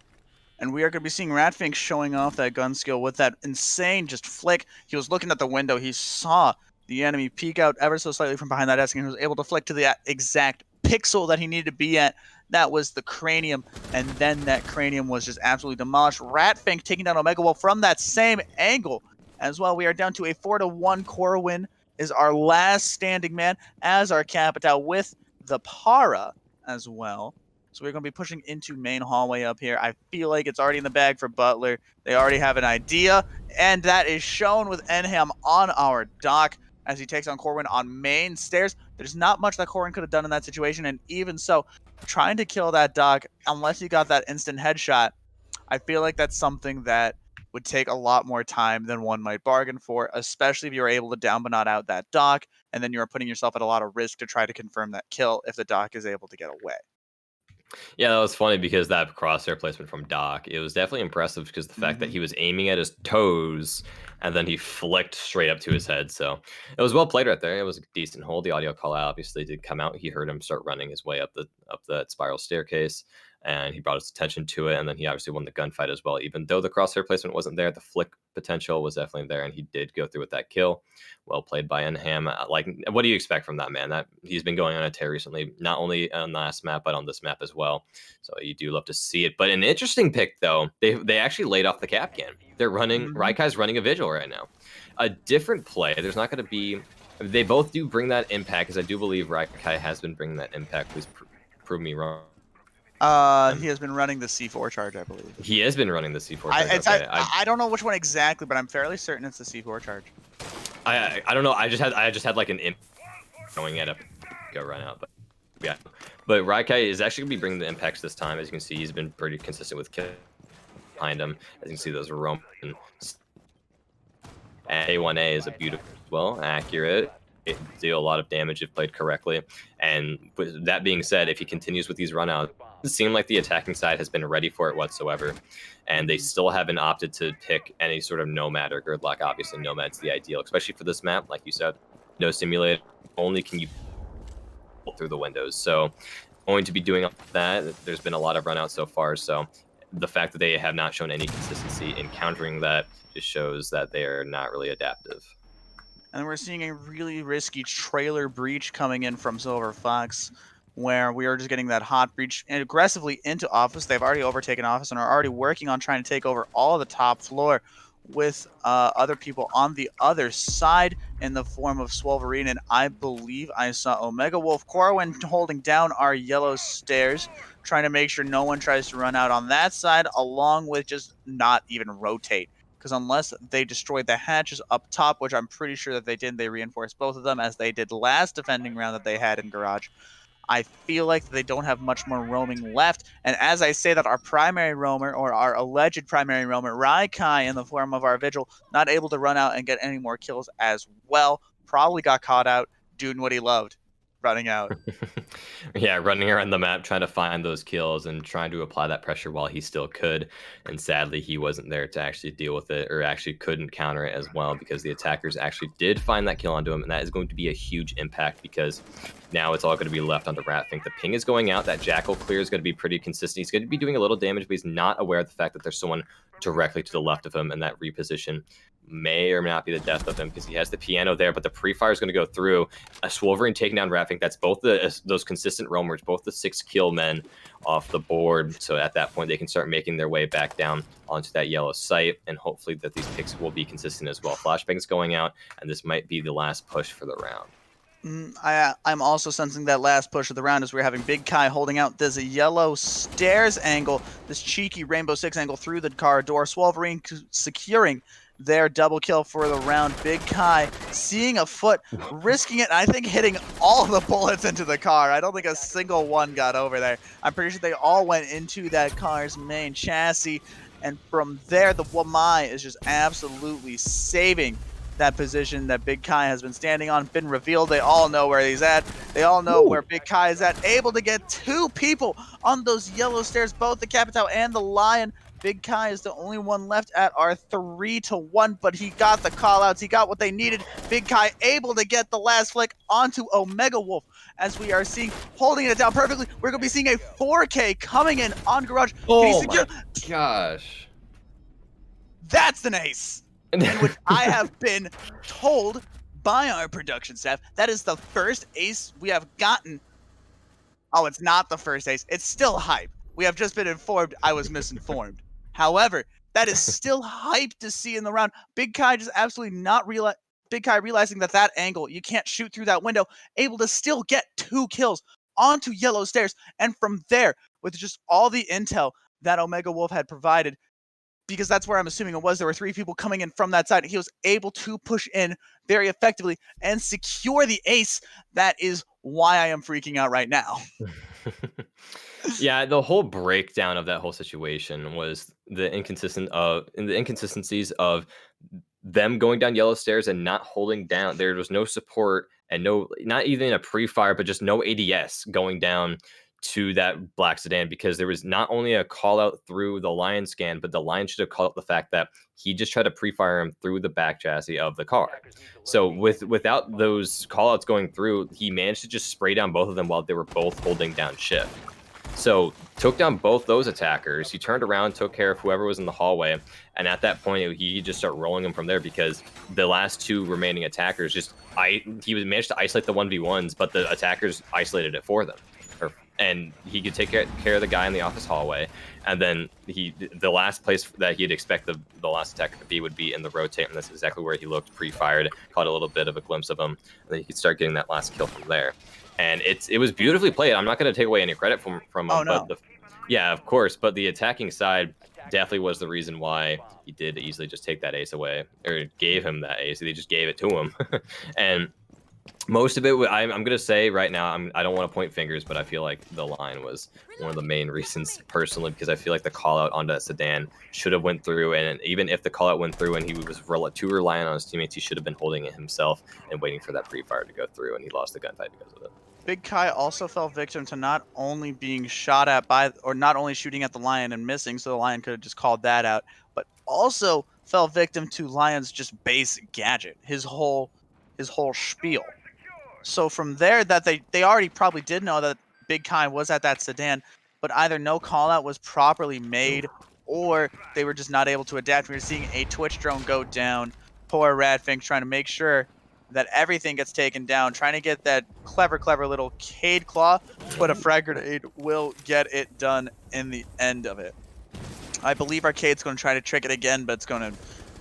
And we are going to be seeing Ratfink showing off that gun skill with that insane just flick. He was looking at the window. He saw the enemy peek out ever so slightly from behind that desk, and he was able to flick to the exact pixel that he needed to be at. That was the cranium, and then that cranium was just absolutely demolished. Ratfink taking down Omega Wolf from that same angle as well. We are down to a 4-1 core win. Is our last standing man as our Capitao with the Para as well. So we're going to be pushing into main hallway up here. I feel like it's already in the bag for Butler. They already have an idea, and that is shown with Enham on our dock as he takes on Corwin on main stairs. There's not much that Corwin could have done in that situation, and even so, trying to kill that dock, unless you got that instant headshot, I feel like that's something that would take a lot more time than one might bargain for, especially if you were able to down but not out that dock, and then you're putting yourself at a lot of risk to try to confirm that kill if the dock is able to get away. Yeah, that was funny because that crosshair placement from Doc, it was definitely impressive because the fact that he was aiming at his toes and then he flicked straight up to his head. So it was well played right there. It was a decent hold. The audio call obviously did come out. He heard him start running his way up that spiral staircase, and he brought his attention to it. And then he obviously won the gunfight as well. Even though the crosshair placement wasn't there, the flick potential was definitely there, and he did go through with that kill. Well played by Enham. Like, what do you expect from that man? That he's been going on a tear recently, not only on the last map but on this map as well. So you do love to see it. But an interesting pick though, they actually laid off the cap can. They're running Raikai's running a vigil right now. A different play. There's not going to be. They both do bring that impact, because I do believe Raikai has been bringing that impact. Please prove me wrong. He has been running the C4 charge, I believe. He has been running the C4 charge. I don't know which one exactly, but I'm fairly certain it's the C4 charge. I don't know. I just had like an imp going at a go run out, but yeah. But Raikai is actually gonna be bringing the impacts this time. As you can see, he's been pretty consistent with kill behind him. As you can see, those Roman and A1A is a beautiful, well, accurate. It deal a lot of damage if played correctly. And with that being said, if he continues with these runouts, it seems like the attacking side has been ready for it whatsoever, and they still haven't opted to pick any sort of nomad or gridlock. Obviously, nomad's the ideal, especially for this map. Like you said, no simulator, only can you pull through the windows. So, going to be doing that. There's been a lot of runouts so far. So, the fact that they have not shown any consistency in countering that just shows that they are not really adaptive. And we're seeing a really risky trailer breach coming in from Silver Fox, where we are just getting that hot breach aggressively into office. They've already overtaken office and are already working on trying to take over all the top floor with other people on the other side in the form of Swolverine. And I believe I saw Omega Wolf Corwin holding down our yellow stairs, trying to make sure no one tries to run out on that side, along with just not even rotate. Because unless they destroyed the hatches up top, which I'm pretty sure that they did, they reinforced both of them as they did last defending round that they had in Garage. I feel like they don't have much more roaming left. And as I say that, our primary roamer, or our alleged primary roamer, Raikai, in the form of our Vigil, not able to run out and get any more kills as well. Probably got caught out doing what he loved, running out. Yeah, running around the map trying to find those kills and trying to apply that pressure while he still could. And sadly, he wasn't there to actually deal with it, or actually couldn't counter it as well, because the attackers actually did find that kill onto him. And that is going to be a huge impact, because now it's all going to be left on the Ratfink. The ping is going out. That Jackal clear is going to be pretty consistent. He's going to be doing a little damage, but he's not aware of the fact that there's someone directly to the left of him, and that reposition may or may not be the death of him, because he has the piano there, but the pre-fire is going to go through. A Swolverine taking down Ratfink. That's both those consistent roamers, both the 6 kill men off the board. So at that point, they can start making their way back down onto that yellow site, and hopefully that these picks will be consistent as well. Flashbang's going out, and this might be the last push for the round. I'm also sensing that last push of the round as we're having Big Kai holding out. There's a yellow stairs angle, this cheeky Rainbow Six angle through the car door. Swolverine securing their double kill for the round. Big Kai seeing a foot, risking it, and I think hitting all the bullets into the car. I don't think a single one got over there. I'm pretty sure they all went into that car's main chassis, and from there, the Wamai is just absolutely saving that position that Big Kai has been standing on. Been revealed. They all know where he's at. They all know where Big Kai is at. Able to get 2 people on those yellow stairs, both the Capitao and the Lion. Big Kai is the only one left at our 3-1, but he got the callouts. He got what they needed. Big Kai able to get the last flick onto Omega Wolf, as we are seeing, holding it down perfectly. We're going to be seeing a 4K coming in on Garage. Oh my gosh. That's an ace. In which I have been told by our production staff that is the first ace we have gotten. Oh, it's not the first ace. It's still hype. We have just been informed I was misinformed. However, that is still hype to see in the round. Big Kai just absolutely not Big Kai realizing that angle, you can't shoot through that window, able to still get 2 kills onto yellow stairs. And from there, with just all the intel that Omega Wolf had provided, because that's where I'm assuming it was. There were 3 people coming in from that side. He was able to push in very effectively and secure the ace. That is why I am freaking out right now. Yeah, the whole breakdown of that whole situation was the inconsistencies of them going down yellow stairs and not holding down. There was no support and not even a pre-fire, but just no ADS going down to that black sedan, because there was not only a call out through the Lion scan, but the Lion should have called out the fact that he just tried to pre-fire him through the back chassis of the car. So without those call outs going through, he managed to just spray down both of them while they were both holding down shift. So took down both those attackers. He turned around, took care of whoever was in the hallway, and at that point he just started rolling them from there, because the last 2 remaining attackers he managed to isolate the 1v1s, but the attackers isolated it for them. And he could take care of the guy in the office hallway, and then the last place that he'd expect the last attacker to be would be in the rotate, and that's exactly where he looked pre-fired, caught a little bit of a glimpse of him, and then he could start getting that last kill from there. And it was beautifully played. I'm not going to take away any credit from him. Oh, no. But yeah, of course. But the attacking side definitely was the reason why he did easily just take that ace away, or gave him that ace. They just gave it to him. And most of it, I'm going to say right now, I don't want to point fingers, but I feel like the line was one of the main reasons personally, because I feel like the call out onto that sedan should have went through. And even if the call out went through and he was too reliant on his teammates, he should have been holding it himself and waiting for that pre-fire to go through, and he lost the gunfight because of it. Big Kai also fell victim to not only being shot at not only shooting at the Lion and missing, so the Lion could have just called that out, but also fell victim to Lion's just base gadget, his whole spiel. So from there, that they already probably did know that Big Kai was at that sedan, but either no call out was properly made, or they were just not able to adapt. We were seeing a Twitch drone go down. Poor Radfink trying to make sure that everything gets taken down, trying to get that clever little Cade Claw, but a frag grenade will get it done in the end of it. I believe Arcade's going to try to trick it again, but it's going to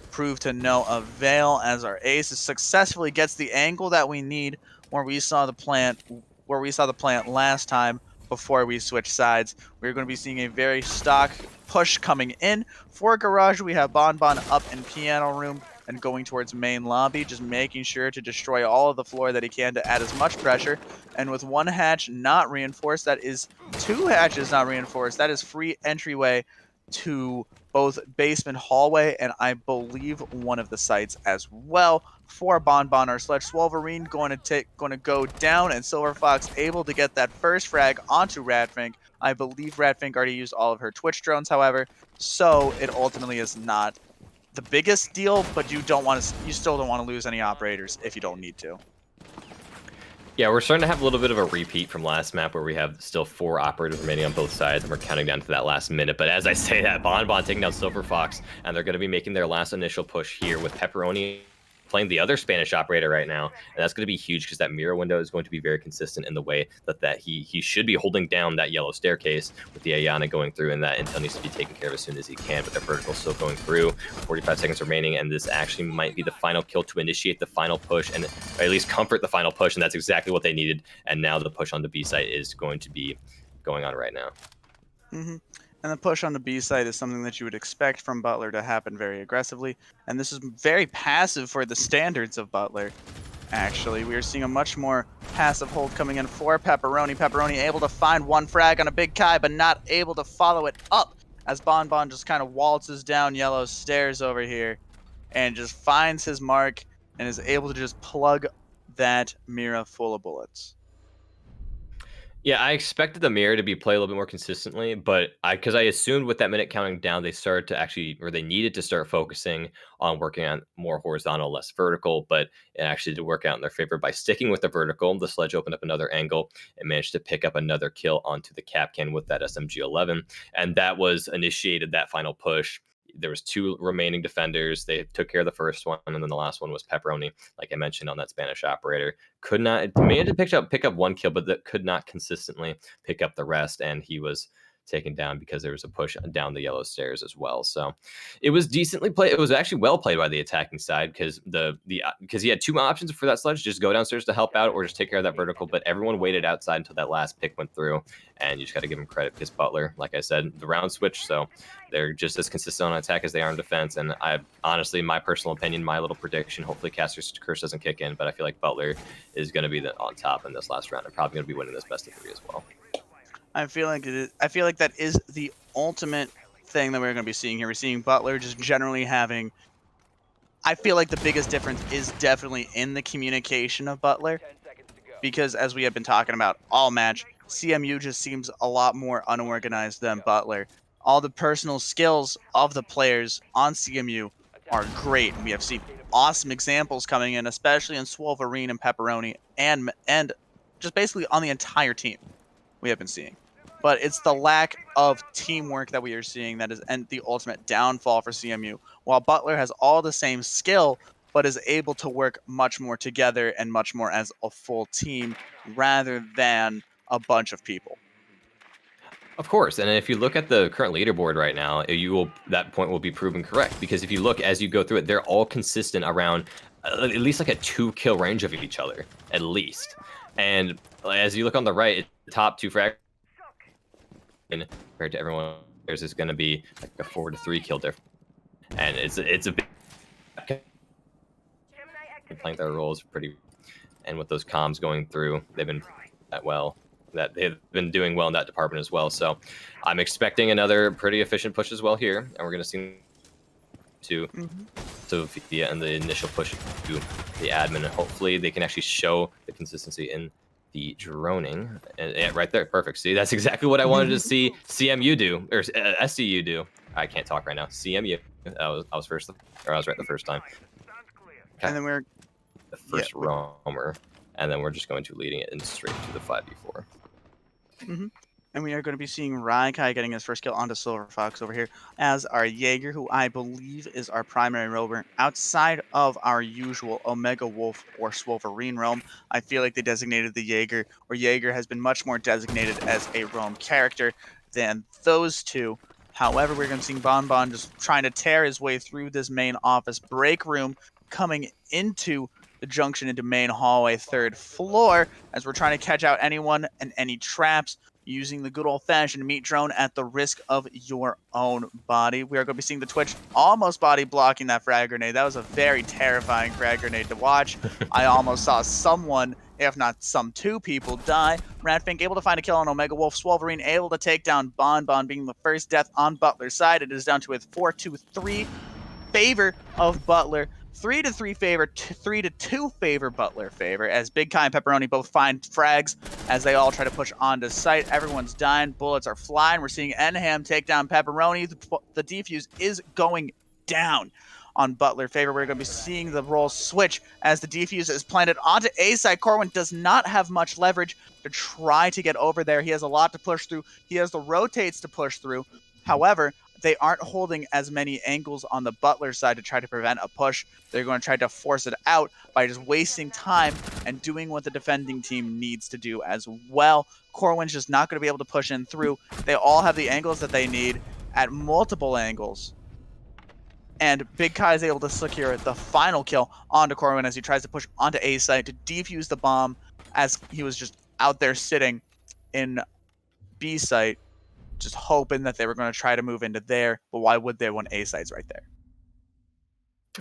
prove to no avail, as our ace successfully gets the angle that we need where we saw the plant last time before we switched sides. We're going to be seeing a very stock push coming in. For Garage, we have Bonbon up in Piano Room and going towards main lobby, just making sure to destroy all of the floor that he can to add as much pressure. And with 1 hatch not reinforced, that is 2 hatches not reinforced, that is free entryway to both basement hallway and I believe one of the sites as well. For Bonbon, our Sledge Wolverine going to go down, and Silver Fox able to get that first frag onto Radfink. I believe Radfink already used all of her Twitch drones, however, so it ultimately is not the biggest deal, but you still don't want to lose any operators if you don't need to. Yeah, we're starting to have a little bit of a repeat from last map where we have still 4 operators remaining on both sides, and we're counting down to that last minute. But as I say that, Bonbon taking down Silver Fox, and they're going to be making their last initial push here with Pepperoni playing the other Spanish operator right now, and that's going to be huge because that mirror window is going to be very consistent in the way that he should be holding down that yellow staircase with the Ayana going through, and that intel needs to be taken care of as soon as he can, but their vertical still going through. 45 seconds remaining, and this actually might be the final kill to initiate the final push, and at least comfort the final push, and that's exactly what they needed. And now the push on the B site is going to be going on right now. And the push on the B side is something that you would expect from Butler to happen very aggressively. And this is very passive for the standards of Butler, actually. We are seeing a much more passive hold coming in for Pepperoni. Pepperoni able to find 1 frag on a Big Kai, but not able to follow it up as Bonbon just kind of waltzes down yellow stairs over here and just finds his mark and is able to just plug that Mira full of bullets. Yeah, I expected the mirror to be played a little bit more consistently, but because I assumed with that minute counting down, they started to actually, or they needed to start focusing on working on more horizontal, less vertical, but it actually did work out in their favor by sticking with the vertical. The Sledge opened up another angle and managed to pick up another kill onto the Capcan with that SMG-11, and that was initiated that final push. There was 2 remaining defenders. They took care of the first one, and then the last one was Pepperoni, like I mentioned, on that Spanish operator. Could not managed to pick up 1 kill, but that could not consistently pick up the rest, and he was taken down because there was a push down the yellow stairs as well. So it was decently played. It was actually well played by the attacking side because because he had two options for that sledge: just go downstairs to help out or just take care of that vertical. But everyone waited outside until that last pick went through, and you just got to give him credit because Butler, like I said, the round switch, so they're just as consistent on attack as they are on defense. And I honestly, my personal opinion, my little prediction, hopefully Caster's curse doesn't kick in, but I feel like Butler is going to be on top in this last round and probably going to be winning this best of 3 as well. I feel like that is the ultimate thing that we're going to be seeing here. We're seeing Butler just generally having. I feel like the biggest difference is definitely in the communication of Butler, because as we have been talking about all match, CMU just seems a lot more unorganized than Butler. All the personal skills of the players on CMU are great. We have seen awesome examples coming in, especially in Swolverine and Pepperoni, and just basically on the entire team we have been seeing. But it's the lack of teamwork that we are seeing that is the ultimate downfall for CMU. While Butler has all the same skill, but is able to work much more together and much more as a full team rather than a bunch of people. Of course, and if you look at the current leaderboard right now, that point will be proven correct, because if you look as you go through it, they're all consistent around at least like a 2-kill range of each other, at least. And as you look on the right, the top 2 frag compared to everyone, there's is going to be like a 4 to 3 kill difference, and it's a big playing their roles pretty, and with those comms going through, they've been that well. That they've been doing well in that department as well. So I'm expecting another pretty efficient push as well here, and we're going to see to Sophia and the initial push to the admin, and hopefully they can actually show the consistency in the droning. And right there, perfect. See, that's exactly what I wanted to see CMU do, or SCU do. I can't talk right now. CMU. I was first, or I was right the first time. Okay. And then we're the first roamer, and then we're just going to leading it in straight to the 5v4. And we are going to be seeing Raikai getting his first kill onto Silver Fox over here as our Jaeger, who I believe is our primary roamer outside of our usual Omega Wolf or Swolverine roam. I feel like they designated the Jaeger, or Jaeger has been much more designated as a roam character than those two. However, we're going to see Bonbon just trying to tear his way through this main office break room, coming into the junction into main hallway 3rd floor, as we're trying to catch out anyone and any traps using the good old-fashioned meat drone at the risk of your own body. We are going to be seeing the Twitch almost body blocking that frag grenade. That was a very terrifying frag grenade to watch. I almost saw someone, if not some 2 people, die. Radfink able to find a kill on Omega Wolf. Swolverine able to take down Bonbon, being the first death on Butler's side. It is down to a 4-2-3 favor of Butler. 3-3 favor, 3-2 favor Butler favor, as Big Kai and Pepperoni both find frags as they all try to push onto site. Everyone's dying, bullets are flying. We're seeing Enham take down Pepperoni. The defuse is going down on Butler favor. We're going to be seeing the role switch as the defuse is planted onto A side. Corwin does not have much leverage to try to get over there. He has a lot to push through. He has the rotates to push through. However, they aren't holding as many angles on the Butler side to try to prevent a push. They're going to try to force it out by just wasting time and doing what the defending team needs to do as well. Corwin's just not going to be able to push in through. They all have the angles that they need at multiple angles. And Big Kai is able to secure the final kill onto Corwin as he tries to push onto A site to defuse the bomb, as he was just out there sitting in B site, just hoping that they were going to try to move into there. But why would they when A site's right there?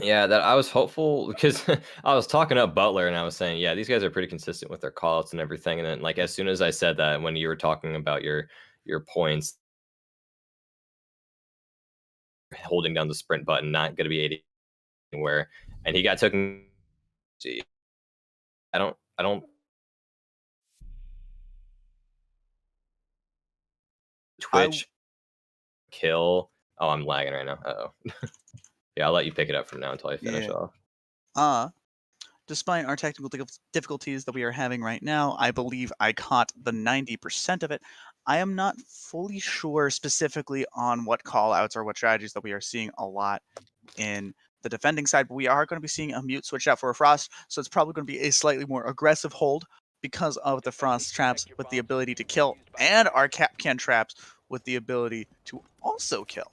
Yeah, that I was hopeful because I was talking up Butler and I was saying, yeah, these guys are pretty consistent with their callouts and everything. And then, like, as soon as I said that, when you were talking about your points, holding down the sprint button, not going to be 80 anywhere, and he got taken. See, I don't. Twitch kill. Oh, I'm lagging right now. Uh-oh. Yeah, I'll let you pick it up from now until I finish off. Despite our technical difficulties that we are having right now, I believe I caught the 90% of it. I am not fully sure specifically on what callouts or what strategies that we are seeing a lot in the defending side, but we are going to be seeing a mute switch out for a frost, so it's probably going to be a slightly more aggressive hold because of the frost traps with the ability to kill, and our cap can traps with the ability to also kill.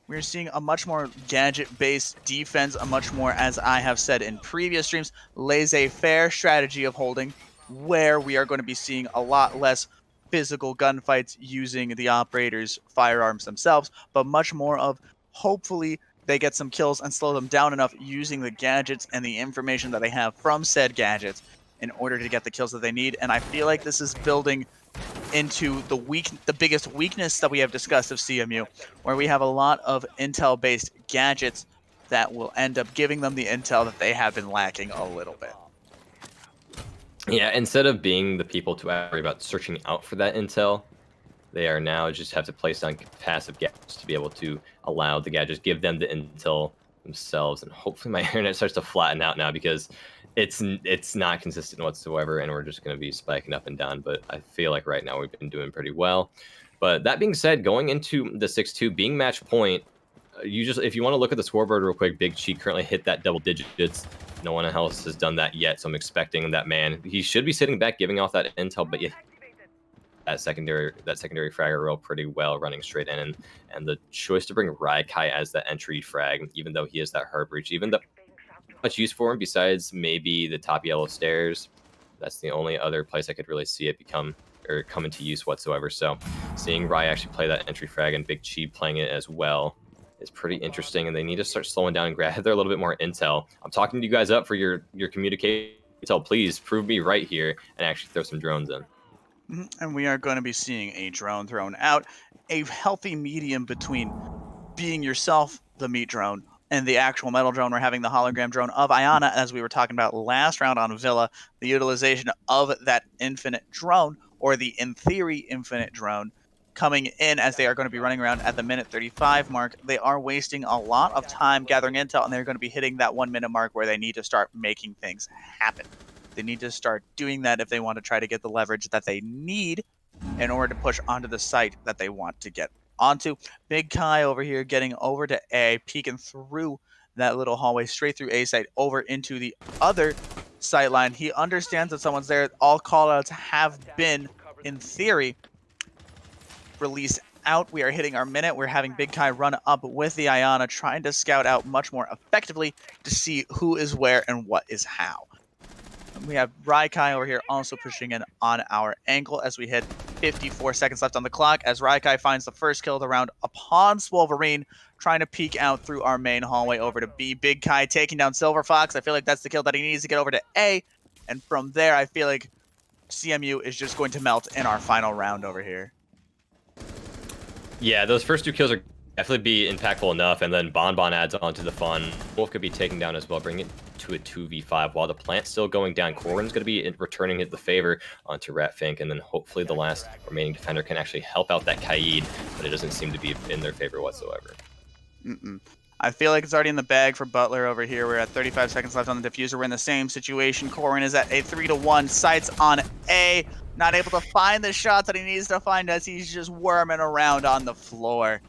We're seeing a much more gadget-based defense, a much more, as I have said in previous streams, laissez-faire strategy of holding, where we are going to be seeing a lot less physical gunfights using the operators' firearms themselves, but much more of, hopefully, they get some kills and slow them down enough using the gadgets and the information that they have from said gadgets in order to get the kills that they need. And I feel like this is building into the biggest weakness that we have discussed of CMU, where we have a lot of intel-based gadgets that will end up giving them the intel that they have been lacking a little bit. Yeah, instead of being the people to worry about searching out for that intel, they are now just have to place on passive gadgets to be able to allow the gadgets, give them the intel themselves. And hopefully my internet starts to flatten out now, because it's not consistent whatsoever, and we're just going to be spiking up and down. But I feel like right now we've been doing pretty well. But that being said, going into the 6-2 being match point, if you want to look at the scoreboard real quick, Big Chi currently hit that double digits. No one else has done that yet, so I'm expecting that man. He should be sitting back, giving off that intel, but yeah, that secondary fragger roll pretty well, running straight in, and the choice to bring Raikai as the entry frag, even though he is that herb breach, even though much use for him besides maybe the top yellow stairs. That's the only other place I could really see it come into use whatsoever. So seeing Rai actually play that entry frag and Big Chi playing it as well is pretty interesting, and they need to start slowing down and gather a little bit more intel. I'm talking to you guys up for your communication intel. Please prove me right here and actually throw some drones in. And we are going to be seeing a drone thrown out, a healthy medium between being yourself the meat drone and the actual metal drone. We're having the hologram drone of Iana, as we were talking about last round on Villa, the utilization of that infinite drone, or the, in theory, infinite drone, coming in as they are going to be running around at the minute 35 mark. They are wasting a lot of time gathering intel, and they're going to be hitting that 1 minute mark where they need to start making things happen. They need to start doing that if they want to try to get the leverage that they need in order to push onto the site that they want to get onto. Big Kai over here getting over to A, peeking through that little hallway straight through A site over into the other sight line. He understands that someone's there. All callouts have been, in theory, released out. We are hitting our minute. We're having Big Kai run up with the Iana, trying to scout out much more effectively to see who is where and what is how. We have Raikai over here also pushing in on our angle as we hit 54 seconds left on the clock, as Raikai finds the first kill of the round upon Swolverine, trying to peek out through our main hallway over to B. Big Kai taking down Silver Fox. I feel like that's the kill that he needs to get over to A, and from there I feel like CMU is just going to melt in our final round over here. Yeah, those first two kills are definitely be impactful enough, and then Bonbon adds on to the fun. Wolf could be taken down as well, bringing it to a 2v5 while the plant's still going down. Corin's going to be returning it the favor onto Ratfink, and then hopefully the last remaining defender can actually help out that Kaid, but it doesn't seem to be in their favor whatsoever. I feel like it's already in the bag for Butler over here. We're at 35 seconds left on the diffuser. We're in the same situation. Corin is at a 3-1. Sights on A. Not able to find the shots that he needs to find as he's just worming around on the floor.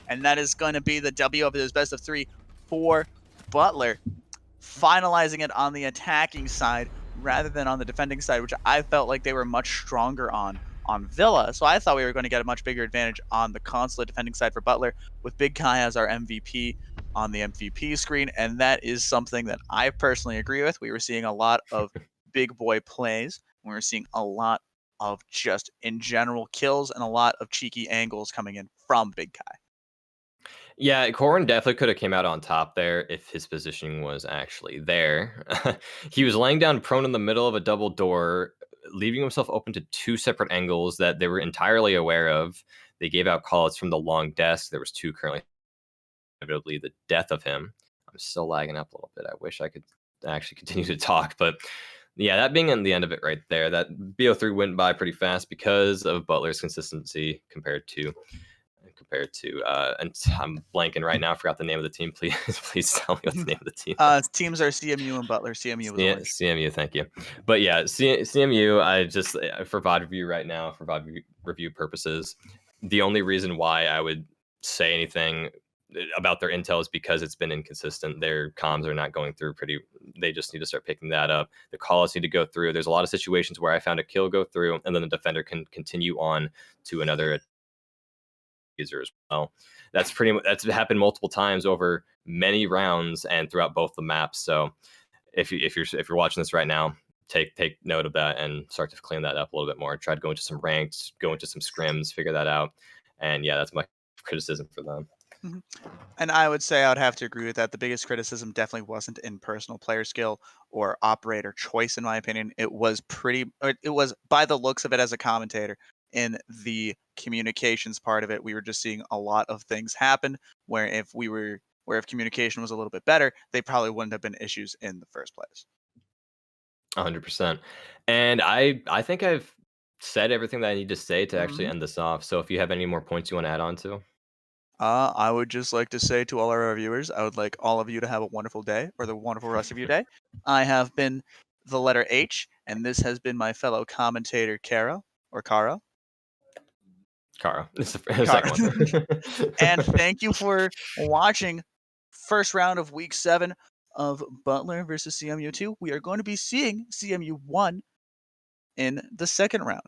And that is going to be the W of his best of 3 for Butler, finalizing it on the attacking side rather than on the defending side, which I felt like they were much stronger on Villa. So I thought we were going to get a much bigger advantage on the consulate defending side for Butler, with Big Kai as our MVP on the MVP screen, and that is something that I personally agree with. We were seeing a lot of big boy plays. We were seeing a lot of just in general kills and a lot of cheeky angles coming in from Big Kai. Yeah, Corin definitely could have came out on top there if his positioning was actually there. He was laying down prone in the middle of a double door, leaving himself open to two separate angles that they were entirely aware of. They gave out calls from the long desk. There was two currently, inevitably the death of him. I'm still lagging up a little bit. I wish I could actually continue to talk, but yeah, that being in the end of it right there, that BO3 went by pretty fast because of Butler's consistency compared to and I'm blanking right now. I forgot the name of the team. Please tell me what the name of the team is. Teams are CMU and Butler. CMU was orange. CMU, thank you. But yeah, CMU, I just, for VOD review right now, for VOD review purposes, the only reason why I would say anything about their intel is because it's been inconsistent. Their comms are not going through they just need to start picking that up. The calls need to go through. There's a lot of situations where I found a kill go through and then the defender can continue on to another user as well. That's happened multiple times over many rounds and throughout both the maps. So if you're watching this right now, take note of that and start to clean that up a little bit more. Try to go into some ranks, go into some scrims, figure that out. And yeah, that's my criticism for them. Mhm. And I would say I would have to agree with that. The biggest criticism definitely wasn't in personal player skill or operator choice, in my opinion. It was by the looks of it as a commentator in the communications part of it. We were just seeing a lot of things happen where if communication was a little bit better, they probably wouldn't have been issues in the first place. 100%. And I think I've said everything that I need to say to actually Mhm. end this off. So if you have any more points you want to add on to, I would just like to say to all our viewers, I would like all of you to have a wonderful day or the wonderful rest of your day. I have been the letter H, and this has been my fellow commentator, Kara. Kara, the Kara. second And one. thank you for watching first round of week 7 of Butler versus CMU2. We are going to be seeing CMU1 in the second round.